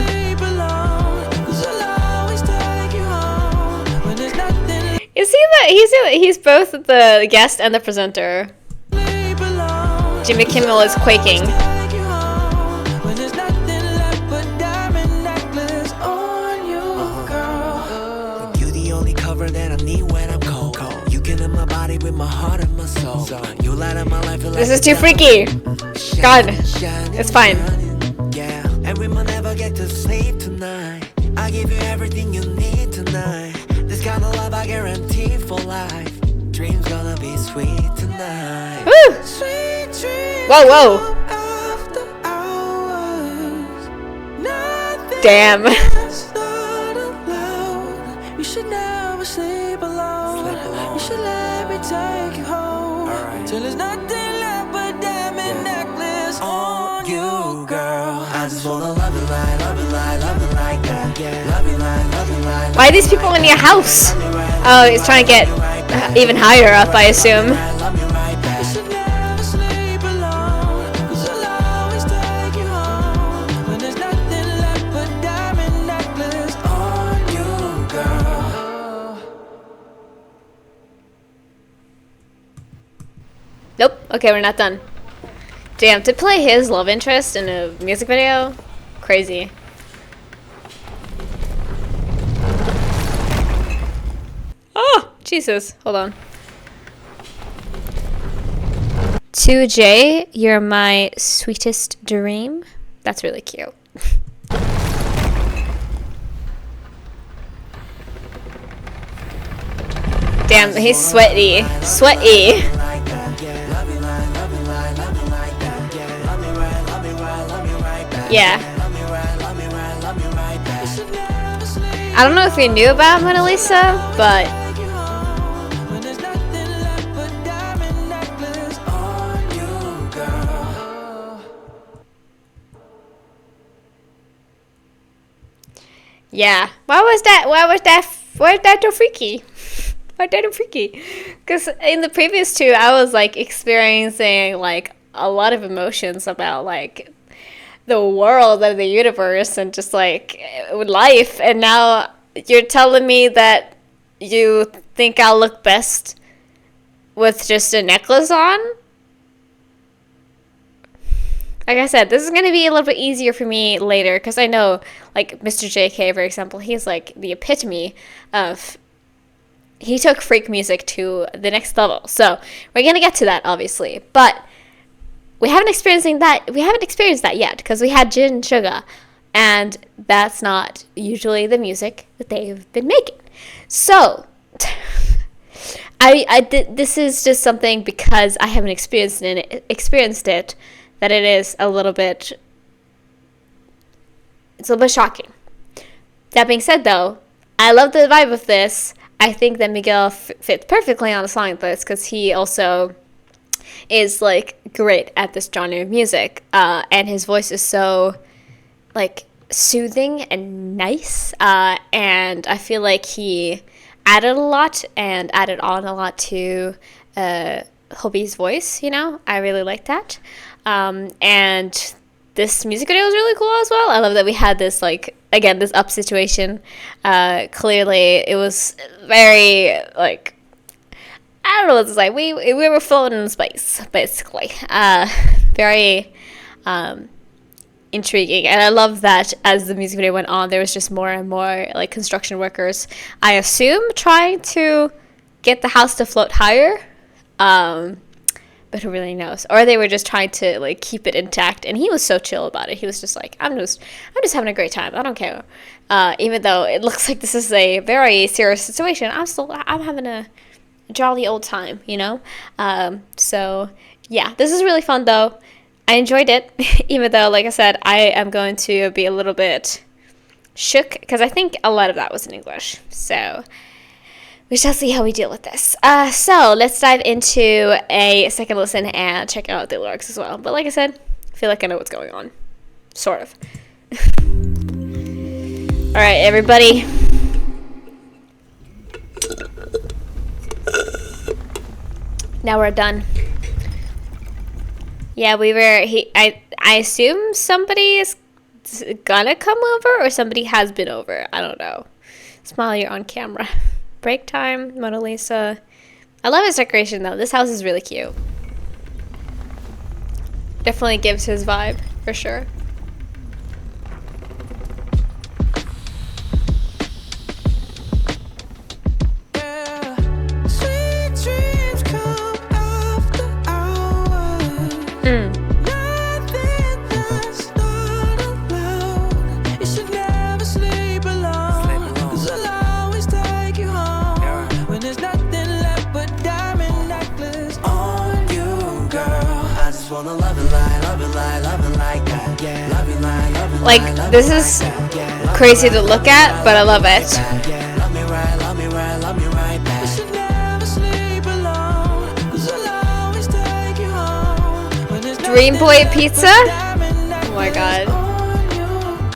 Speaker 1: Is he he's both the guest and the presenter. Jimmy Kimmel is quaking.
Speaker 5: You the only cover that I need when I'm cold. You can in my body with my heart and my soul. You light up my life.
Speaker 1: This is too freaky. God, it's fine.
Speaker 5: Yeah, and we might never get to sleep tonight. I give you everything you need tonight. This kind of love I guarantee for life. Dreams gonna be sweet tonight.
Speaker 1: Woo!
Speaker 5: Sweet dreams.
Speaker 1: Whoa.
Speaker 5: After hours.
Speaker 1: Damn.
Speaker 5: Not alone. You should never sleep alone. You should let me take you home. Till there's nothing left but diamond necklace on you, girl. I just wanna love you like, love you like, love you like that. Yeah, love you like, love you like.
Speaker 1: Why are these people in your house? Oh, he's trying to get even higher up, I assume. Nope. Okay, we're not done. Damn, to play his love interest in a music video? Crazy. Oh, Jesus. Hold on. 2J, you're my sweetest dream. That's really cute. Damn, he's sweaty. Sweaty. Yeah. I don't know if you knew about Mona Lisa, but yeah. Why was that so freaky? kind of freaky. Because in the previous two, I was like experiencing like a lot of emotions about like the world and the universe and just like life. And now you're telling me that you think I'll look best with just a necklace on? Like I said, this is going to be a little bit easier for me later because I know, like, Mr. JK, for example, he's, like, the epitome of... He took freak music to the next level. So, we're going to get to that, obviously. But we haven't experienced that yet because we had Jin Suga. And that's not usually the music that they've been making. So... this is just something because I haven't experienced it that it's a little bit shocking. That being said, though, I love the vibe of this. I think that Miguel fits perfectly on a song like this because he also is like great at this genre of music, and his voice is so like soothing and nice, and I feel like he added on a lot to Hobie's voice. You know, I really like that. And this music video was really cool as well. I love that we had this, like, again, this up situation. Clearly, it was very, like, I don't know what to say. We were floating in space, basically. Very intriguing. And I love that as the music video went on, there was just more and more, like, construction workers, I assume, trying to get the house to float higher. But who really knows? Or they were just trying to like keep it intact, and he was so chill about it. He was just like, I'm just having a great time. I don't care. Even though it looks like this is a very serious situation, I'm having a jolly old time, you know? So yeah, this is really fun though. I enjoyed it, even though, like I said, I am going to be a little bit shook because I think a lot of that was in English. So we shall see how we deal with this. So let's dive into a second listen and check out the lyrics as well. But like I said, I feel like I know what's going on. Sort of. All right, everybody. Now we're done. Yeah, I assume somebody is gonna come over or somebody has been over. I don't know. Smile, you're on camera. Break time, Mona Lisa. I love his decoration though. This house is really cute. Definitely gives his vibe, for sure. Like, this is crazy to look at, but I love it. Dream Boy Pizza? Oh my god.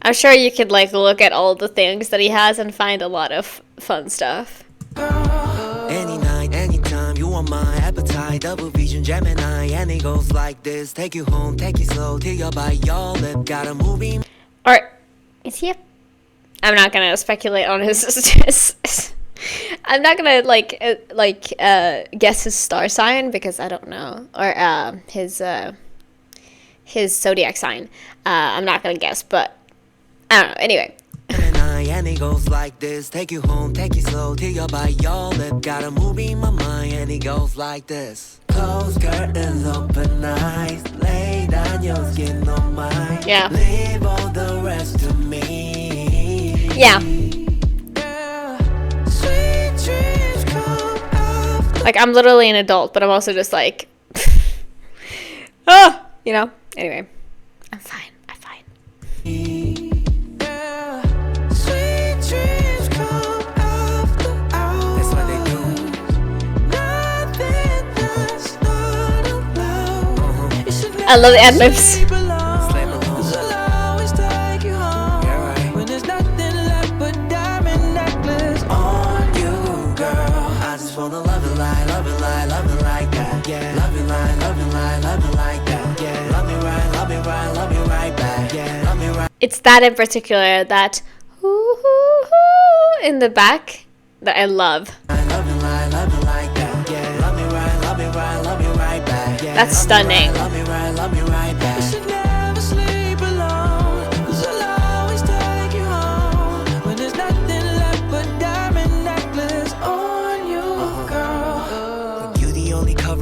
Speaker 1: I'm sure you could like look at all the things that he has and find a lot of fun stuff.
Speaker 6: Any night, anytime, you are my appetite. Double vision, Gemini, and it goes like this. Take you home, take you slow, till you're by your lip. Got a movie.
Speaker 1: Or is he I'm not gonna speculate on his I'm not gonna guess his star sign because I don't know, or his zodiac sign. I'm not gonna guess, but I don't know. Anyway.
Speaker 6: And it goes like this. Take you home, take you slow, till you're by your lip. Got a movie in my mind, and it goes like this. Close curtains, open eyes, lay down your skin on mine.
Speaker 1: Yeah.
Speaker 6: Leave all the rest to me.
Speaker 1: Yeah. Like, I'm literally an adult, but I'm also just like, oh, you know. Anyway, I'm fine. I love the ad-libs. it's that in particular, that in the back, that I love. That's stunning.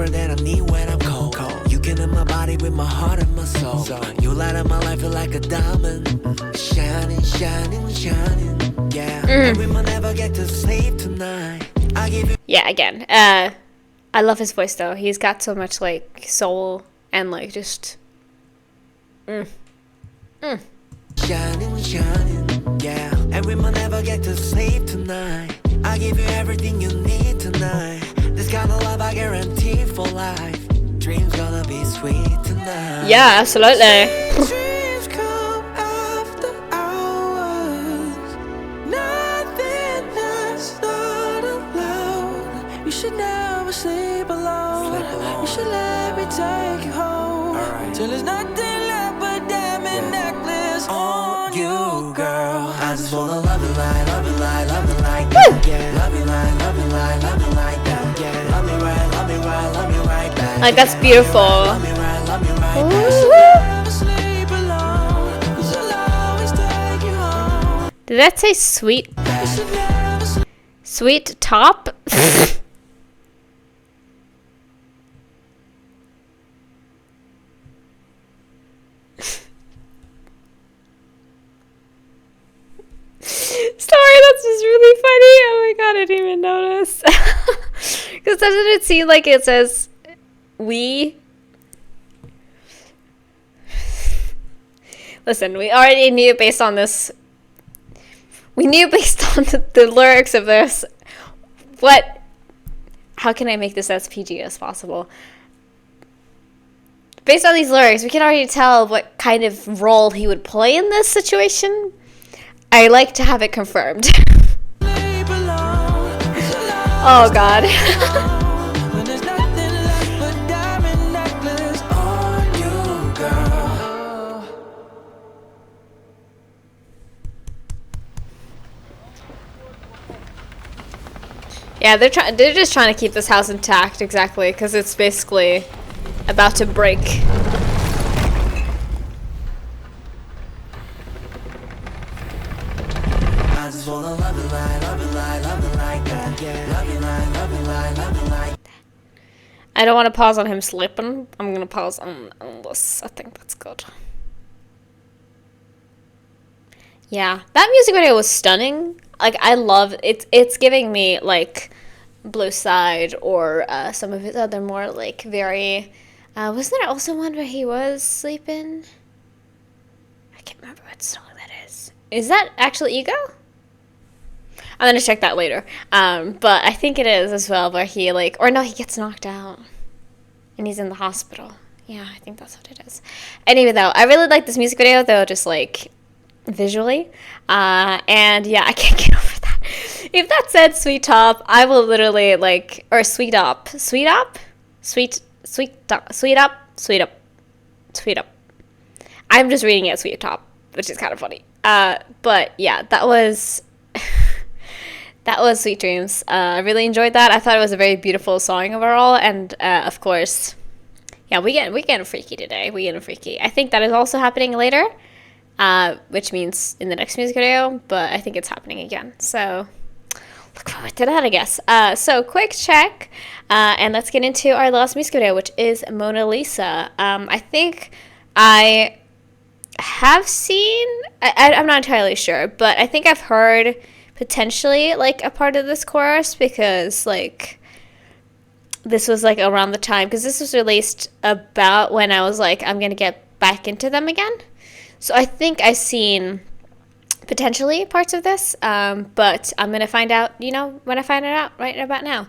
Speaker 6: That I need when I'm cold. You can in my body with my heart and my soul. You light up my life feel like a diamond, shining, shining, shining. Yeah, and we might never get to sleep tonight. I give you.
Speaker 1: Yeah, again, I love his voice though. He's got so much like soul and like just.
Speaker 6: Shining, shining, yeah, and we might never get to sleep tonight. I give you everything you need tonight. This kind of love I guarantee for life. Dreams gonna be sweet tonight.
Speaker 1: Yeah, absolutely.
Speaker 5: Dreams come after hours. Nothing that's not allowed. You should never sleep alone. You should let me take you home. Till there's nothing left but diamond necklace on you, girl.
Speaker 6: I just wanna love you like, love you like, love you like that. Yeah, love you like, love you like, love you like that. Yeah, love me right, love me right, love me right back.
Speaker 1: Like, that's beautiful.
Speaker 6: Love me right, love me right back.
Speaker 5: Never sleep alone. 'Cause I'll always take you home.
Speaker 1: Did that say sweet?
Speaker 5: You should never sleep.
Speaker 1: Sweet top? Sorry, that's just really funny. Oh my god, I didn't even notice. Because doesn't it seem like it says we? Listen, we already knew based on this. We knew based on the lyrics of this. How can I make this as PG as possible? Based on these lyrics, we can already tell what kind of role he would play in this situation. I like to have it confirmed. Oh god.
Speaker 5: When there's nothing left but diamond necklace on you, girl.
Speaker 1: Yeah, they're just trying to keep this house intact, exactly, because it's basically about to break.
Speaker 6: I just wanna love you like, love you like, love you like that. Yeah, love you like, love you like, love you like.
Speaker 1: I don't want to pause on him sleeping. I'm gonna pause on this. I think that's good. Yeah, that music video was stunning. Like, I love it. It's giving me like Blue Side or some of his other more like very. Wasn't there also one where he was sleeping? I can't remember what song that is. Is that actually Ego? I'm gonna check that later. But I think it is as well, where he like, or no, he gets knocked out and he's in the hospital. Yeah, I think that's what it is. Anyway, though, I really like this music video, though, just like visually. And yeah, I can't get over that. If that said Sweet Top, I will literally like, or Sweet Up, Sweet Up, Sweet Up, Sweet Up, Sweet Up, Sweet Up. I'm just reading it Sweet Top, which is kind of funny. But yeah, that was. That was Sweet Dreams. I really enjoyed that. I thought it was a very beautiful song overall, and of course, yeah, we getting freaky today. We getting freaky. I think that is also happening later, which means in the next music video. But I think it's happening again. So look forward to that, I guess. So quick check, and let's get into our last music video, which is Mona Lisa. I think I have seen. I'm not entirely sure, but I think I've heard. Potentially like a part of this chorus, because like this was like around the time, because this was released about when I was like, I'm gonna get back into them again. So I think I've seen potentially parts of this, but I'm gonna find out, you know, when I find it out right about now.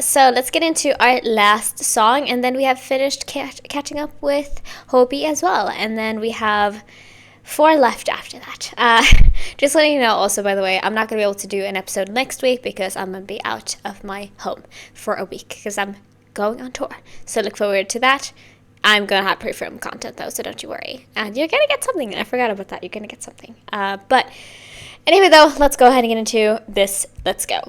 Speaker 1: So let's get into our last song, and then we have finished catching up with Hobie as well, and then we have 4 left after that. Just letting you know also, by the way, I'm not going to be able to do an episode next week because I'm going to be out of my home for a week because I'm going on tour. So look forward to that. I'm gonna have pre-film content though, so don't you worry. And you're gonna get something. I forgot about that. You're gonna get something. But anyway, though, let's go ahead and get into this. Let's go.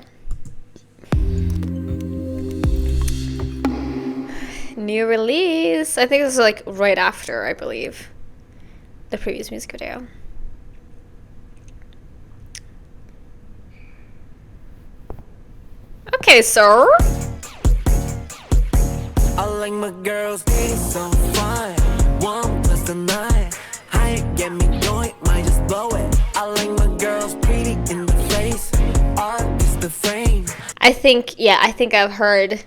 Speaker 1: New release. I think this is like right after, I believe, the previous music video. Okay, sir.
Speaker 6: I like my girls, they so fine. 1 plus the 9. I get me going, might just blow it. I like my girls pretty in the face. Art is the frame.
Speaker 1: I think I've heard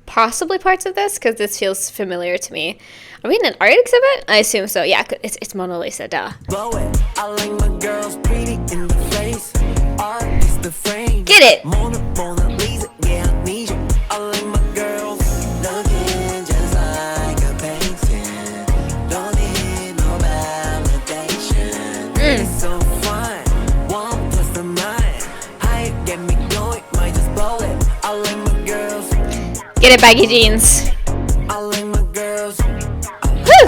Speaker 1: possibly parts of this because this feels familiar to me. Are we in an art exhibit? I assume so. Yeah, it's Mona Lisa, duh.
Speaker 6: Blow it. I like my girls pretty in the face. Art is the frame.
Speaker 1: Get it.
Speaker 6: Mona Lisa, yeah, I need you. I like my girls looking just like a painting. Don't need no validation. It's so fine. 1 plus the 9. I get me going, might just blow it. I like my girls.
Speaker 1: Get it, baggy jeans.
Speaker 6: I like my girls.
Speaker 1: Woo!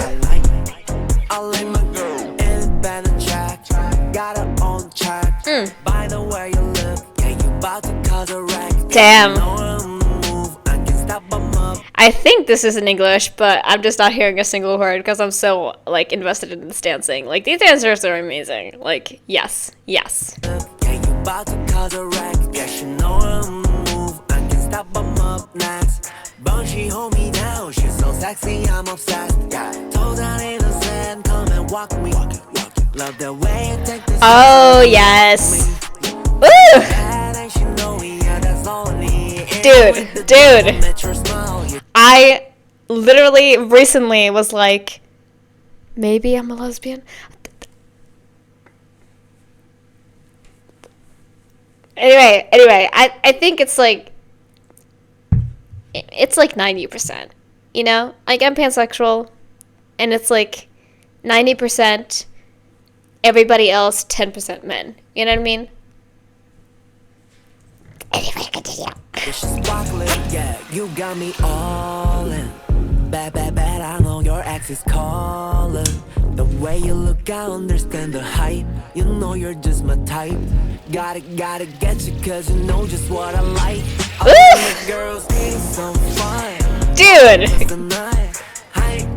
Speaker 6: I like my girl. Independent track. Got her on track. By the way you look, yeah, you about to cause a wreck.
Speaker 1: Damn.
Speaker 6: Move, I can stop 'em up.
Speaker 1: I think this is in English, but I'm just not hearing a single word because I'm so like invested in this dancing. Like these dancers are amazing. Like yes.
Speaker 6: Yeah, you about to cause a wreck. Yeah, she know I'm move. I can stop 'em up next. But she hold me down. She's so sexy, I'm obsessed. Yeah, told her in the sand, come and walk me. Love the way you take this.
Speaker 1: Oh yes. Woo!
Speaker 6: And she know me, yeah, that's all I need.
Speaker 1: Dude. I literally recently was like, maybe I'm a lesbian. Anyway, I think it's like 90%, you know? Like, I'm pansexual, and it's like 90% everybody else, 10% men. You know what I mean? Anyway, continue.
Speaker 6: She's sparkling, yeah, you got me all in. Bad, I know your ex is calling. The way you look, I understand the hype. You know you're just my type. Gotta get you, cause you know just what I like. All the girls ain't so fine.
Speaker 1: Dude!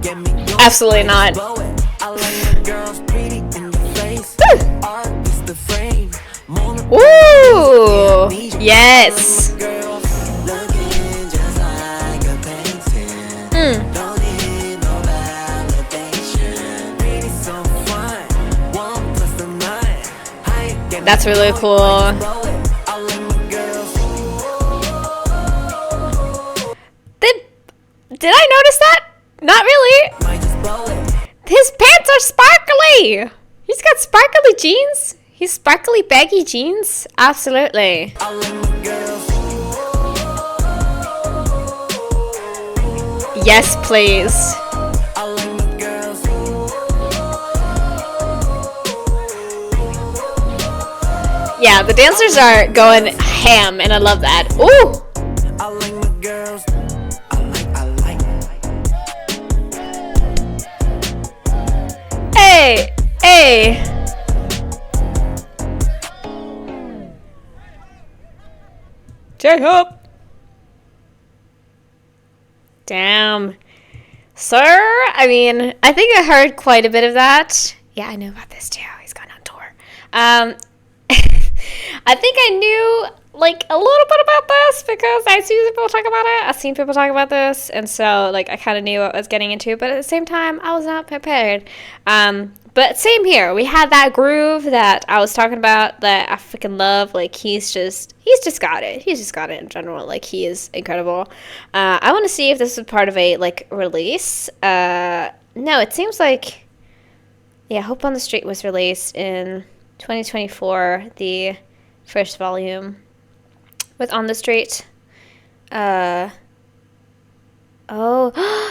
Speaker 6: Get me going,
Speaker 1: Absolutely not.
Speaker 6: I like my girls pretty in the face. Art is the frame.
Speaker 1: Woo! Yes!
Speaker 6: Looking just like a painting. Don't need no validation. Pretty so fine. 1 plus the 9.
Speaker 1: That's really cool. Did I notice that? Not really. His pants are sparkly. He's got sparkly jeans. He's sparkly baggy jeans. Absolutely. Yes, please. Yeah, the dancers are going ham, and I love that. Ooh.
Speaker 6: I like my girls.
Speaker 1: Hey. J-Hope. Damn. Sir, I mean, I think I heard quite a bit of that. Yeah, I knew about this too. He's gone on tour. I think I knew like a little bit about this because I've seen people talk about it. I've seen people talk about this, and so like I kind of knew what I was getting into, but at the same time, I was not prepared. But same here. We had that groove that I was talking about that I freaking love. Like he's just got it. He's just got it in general. Like he is incredible. I want to see if this is part of a like release. No, it seems like Hope on the Street was released in 2024. The first volume with On the Street. Oh,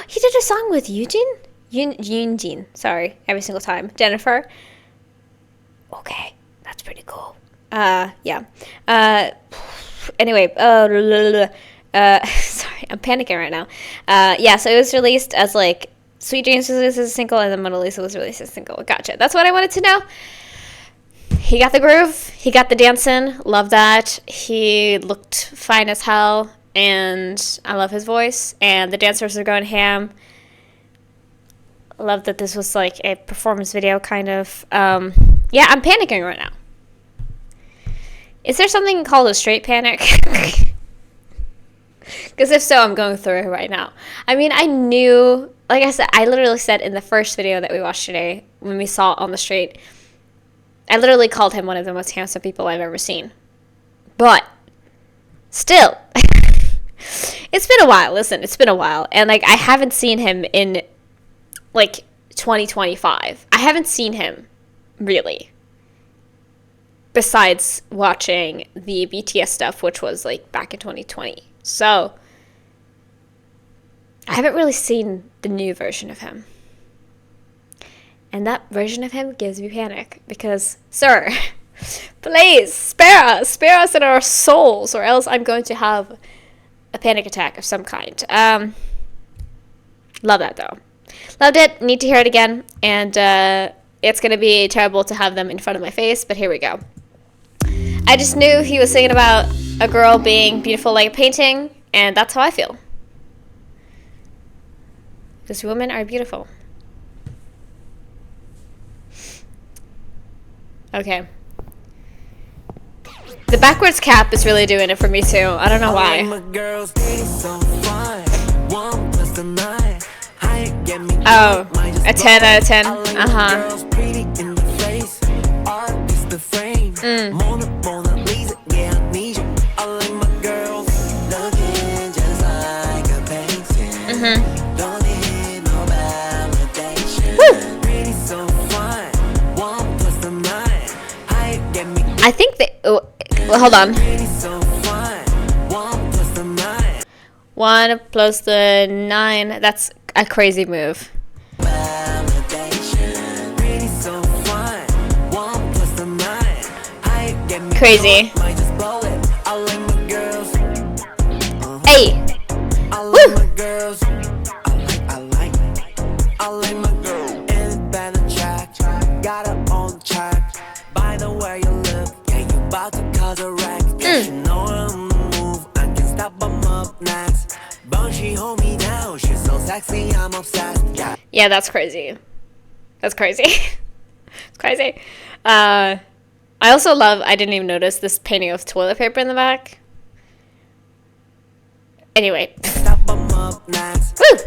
Speaker 1: he did a song with Eugene. Sorry, every single time. Jennifer. Okay, that's pretty cool. Yeah. Anyway, sorry, I'm panicking right now. Yeah, so it was released as like Sweet Dreams was released as a single, and then Mona Lisa was released as a single. Gotcha. That's what I wanted to know. He got the groove. He got the dancing. Love that. He looked fine as hell, and I love his voice. And the dancers are going ham. Love that this was like a performance video, kind of. Yeah, I'm panicking right now. Is there something called a straight panic? Because if so, I'm going through it right now. I mean, I knew, like I said, I literally said in the first video that we watched today, when we saw it on the street, I literally called him one of the most handsome people I've ever seen. But, still, it's been a while. Listen, it's been a while. And, like, I haven't seen him in, like, 2025. I haven't seen him, really. Besides watching the BTS stuff, which was, like, back in 2020. So, I haven't really seen the new version of him. And that version of him gives me panic. Because, sir, please, spare us in our souls, or else I'm going to have a panic attack of some kind. Love that, though. Loved it. Need to hear it again. And it's going to be terrible to have them in front of my face, but here we go. I just knew he was singing about a girl being beautiful like a painting, and that's how I feel. Because women are beautiful. Okay. The backwards cap is really doing it for me too. I don't know why. Oh, a 10 out of 10. Uh-huh. I think they. Oh, well, hold on. 1 plus the 9. That's a crazy move. Crazy. Hey. Woo. Yeah, that's crazy. That's crazy. It's crazy. I also love, I didn't even notice this painting of toilet paper in the back. Anyway. Woo!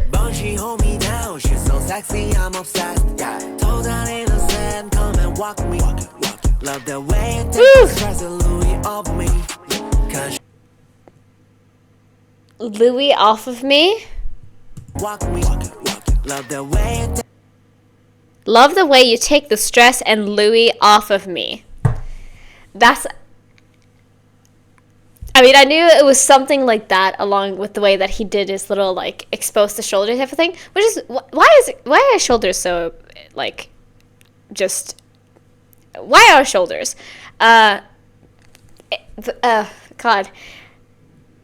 Speaker 1: Louis off of me? Love the way you take the stress and Louis off of me. That's... I mean, I knew it was something like that, along with the way that he did his little, like, exposed the shoulder type of thing. Which is... Why are shoulders so, like, just... Why are shoulders? God.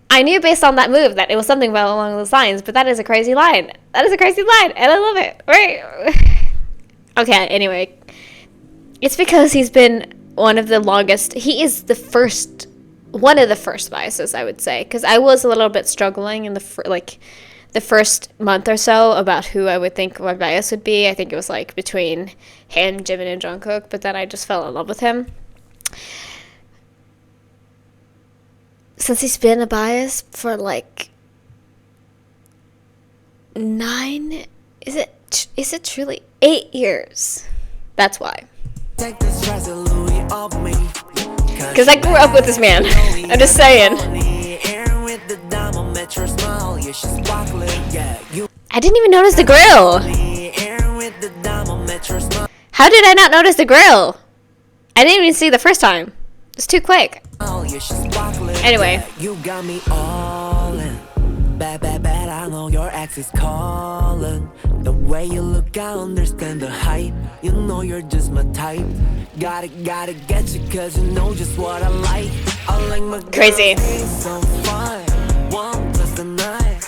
Speaker 1: I knew based on that move that it was something along those lines, but that is a crazy line. That is a crazy line, and I love it. Right? Okay, anyway. It's because he's been one of the longest... He is the first... One of the first biases, I would say. Because I was a little bit struggling in the first month or so about who I would think my bias would be. I think it was, like, between him, Jimin, and Jungkook. But then I just fell in love with him. Since he's been a bias for, like, 9... Is it truly 8 years? That's why. Because I grew up with this man. I'm just saying. I didn't even notice the grill. How did I not notice the grill? I didn't even see the first time. It's too quick. Anyway.
Speaker 6: You got me all in. Bad, I know your ex is calling. The way you look, I understand the hype. You know you're just my type. Gotta get you, cause you know just what I like. I like my
Speaker 1: crazy.
Speaker 6: So fun. 1 plus the 9.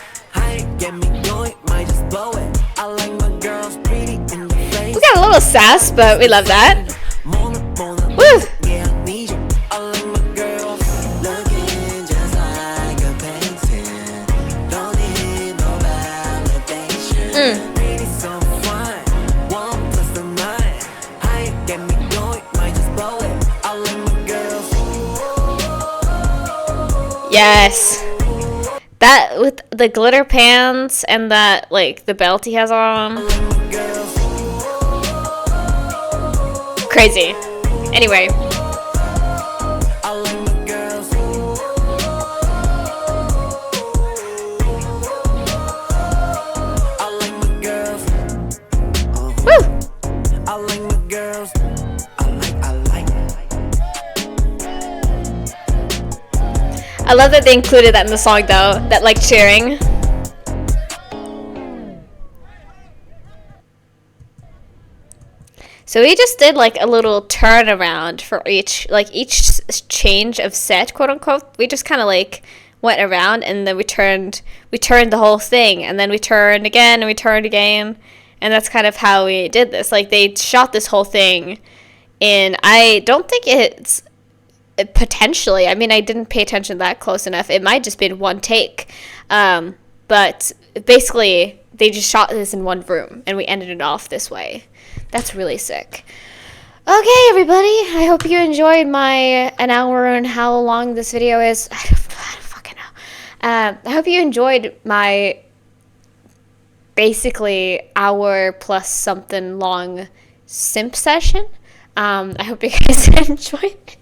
Speaker 1: sass, but we love that. Woo! Yes. That with the glitter pants and that, like, the belt he has on. Crazy. Anyway. I love that they included that in the song though, that like cheering. So we just did like a little turnaround for each change of set, quote unquote. We just kind of like went around and then we turned the whole thing, and then we turned again and we turned again, and that's kind of how we did this. Like they shot this whole thing, and I don't think it's potentially, I mean, I didn't pay attention that close enough. It might just been one take. But basically, they just shot this in one room, and we ended it off this way. That's really sick. Okay, everybody. I hope you enjoyed my an hour and how long this video is. I don't fucking know. I hope you enjoyed my basically hour plus something long simp session. I hope you guys enjoyed it.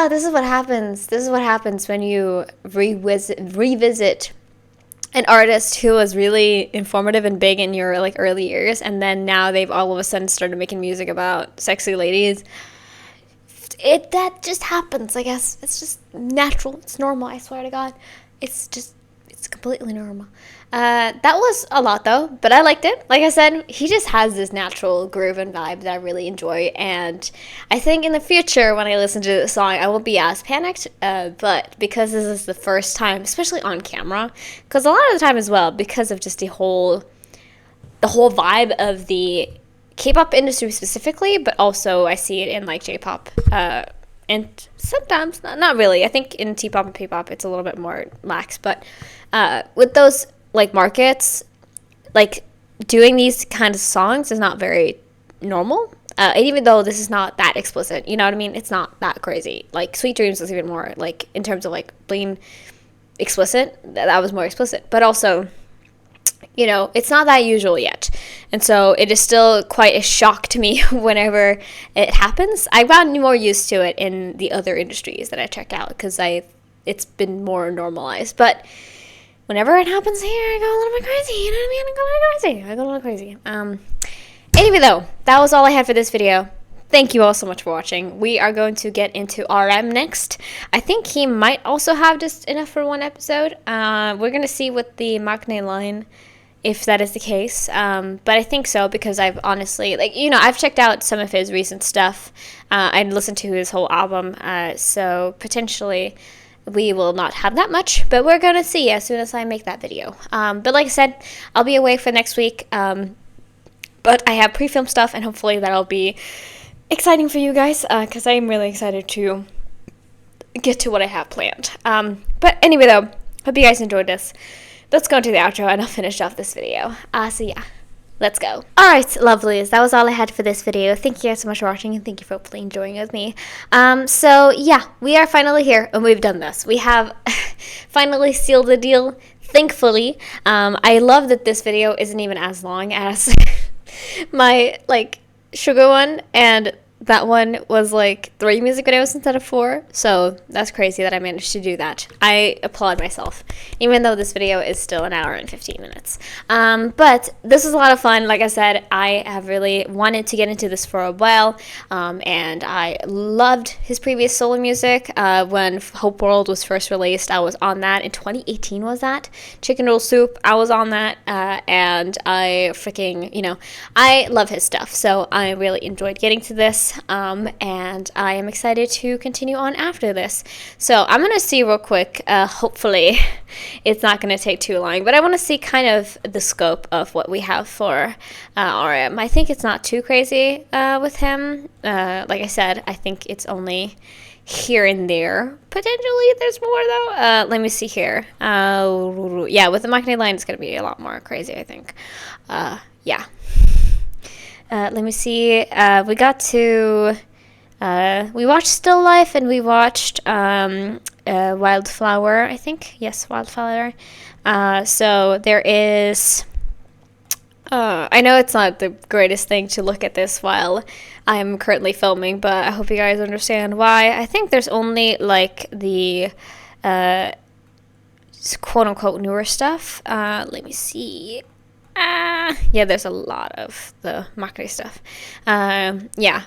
Speaker 1: This is what happens. This is what happens when you revisit an artist who was really informative and big in your like early years, and then now they've all of a sudden started making music about sexy ladies. That just happens, I guess. It's just natural. It's normal. I swear to God, it's completely normal. That was a lot though, but I liked it. Like I said, he just has this natural groove and vibe that I really enjoy, and I think in the future when I listen to this song I won't be as panicked, but because this is the first time, especially on camera, because a lot of the time as well, because of just the whole vibe of the K-pop industry specifically, but also I see it in like J-pop, and sometimes not really. I think in T-pop and P-pop it's a little bit more lax, but with those like markets, like doing these kind of songs is not very normal, and even though this is not that explicit, you know what I mean, it's not that crazy. Like Sweet Dreams was even more like, in terms of like being explicit, that was more explicit, but also, you know, it's not that usual yet, and so it is still quite a shock to me whenever it happens. I've gotten more used to it in the other industries that I checked out because it's been more normalized, but whenever it happens here, I go a little bit crazy, you know what I mean? I go a little crazy. Anyway, though, that was all I had for this video. Thank you all so much for watching. We are going to get into RM next. I think he might also have just enough for one episode. We're going to see with the Maknae line, if that is the case. But I think so, because I've honestly, like, you know, I've checked out some of his recent stuff. I listened to his whole album, so potentially we will not have that much, but we're going to see as soon as I make that video. But like I said, I'll be away for next week, but I have pre-filmed stuff, and hopefully that'll be exciting for you guys, because I'm really excited to get to what I have planned. But anyway, though, hope you guys enjoyed this. Let's go into the outro, and I'll finish off this video. So yeah. Let's go. Alright, lovelies, that was all I had for this video. Thank you guys so much for watching, and thank you for hopefully enjoying with me. So yeah, we are finally here, and we've done this. We have finally sealed the deal, thankfully. I love that this video isn't even as long as my, like, sugar one, and that one was like 3 music videos instead of 4, so that's crazy that I managed to do that. I applaud myself, even though this video is still an hour and 15 minutes. But this was a lot of fun. Like I said, I have really wanted to get into this for a while, and I loved his previous solo music. When Hope World was first released, I was on that. In 2018 was that? Chicken Noodle Soup, I was on that, and I freaking, you know, I love his stuff, so I really enjoyed getting to this. nice, and I am excited to continue on after this. So I'm gonna see real quick, hopefully it's not gonna take too long, but I want to see kind of the scope of what we have for RM. I think it's not too crazy with him. Like I said, I think it's only here and there. Potentially there's more though. Let me see here. Yeah, with the marketing line it's gonna be a lot more crazy, I think. Yeah. Let me see. We got to we watched Still Life and we watched Wildflower, I think. Yes, Wildflower. So there is I know it's not the greatest thing to look at this while I'm currently filming, but I hope you guys understand why. I think there's only like the quote-unquote newer stuff. Let me see. Yeah, there's a lot of the marketing stuff. Yeah.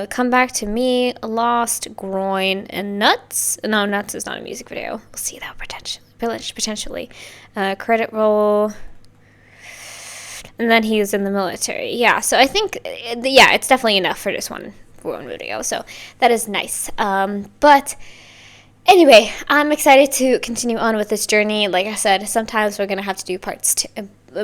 Speaker 1: Come Back to Me, Lost, Groin, and Nuts. No, Nuts is not a music video. We'll see that potentially. Credit roll. And then he was in the military. Yeah, so I think, yeah, it's definitely enough for this one video. So that is nice. But anyway, I'm excited to continue on with this journey. Like I said, sometimes we're going to have to do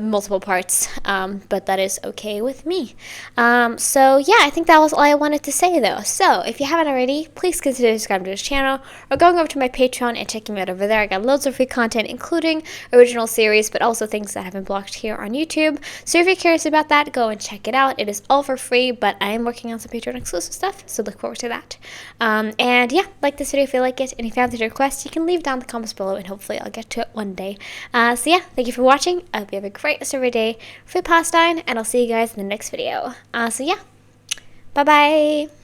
Speaker 1: multiple parts, but that is okay with me. So yeah, I think that was all I wanted to say though. So if you haven't already, please consider subscribing to this channel or going over to my Patreon and checking me out over there. I got loads of free content, including original series, but also things that have been blocked here on YouTube. So if you're curious about that, go and check it out. It is all for free, but I am working on some Patreon exclusive stuff, so look forward to that. And yeah, like this video if you like it, and if you have any requests, you can leave down in the comments below, and hopefully I'll get to it one day. So yeah, thank you for watching. I hope you have a great rest of your day, free pastime, and I'll see you guys in the next video. So yeah, bye bye.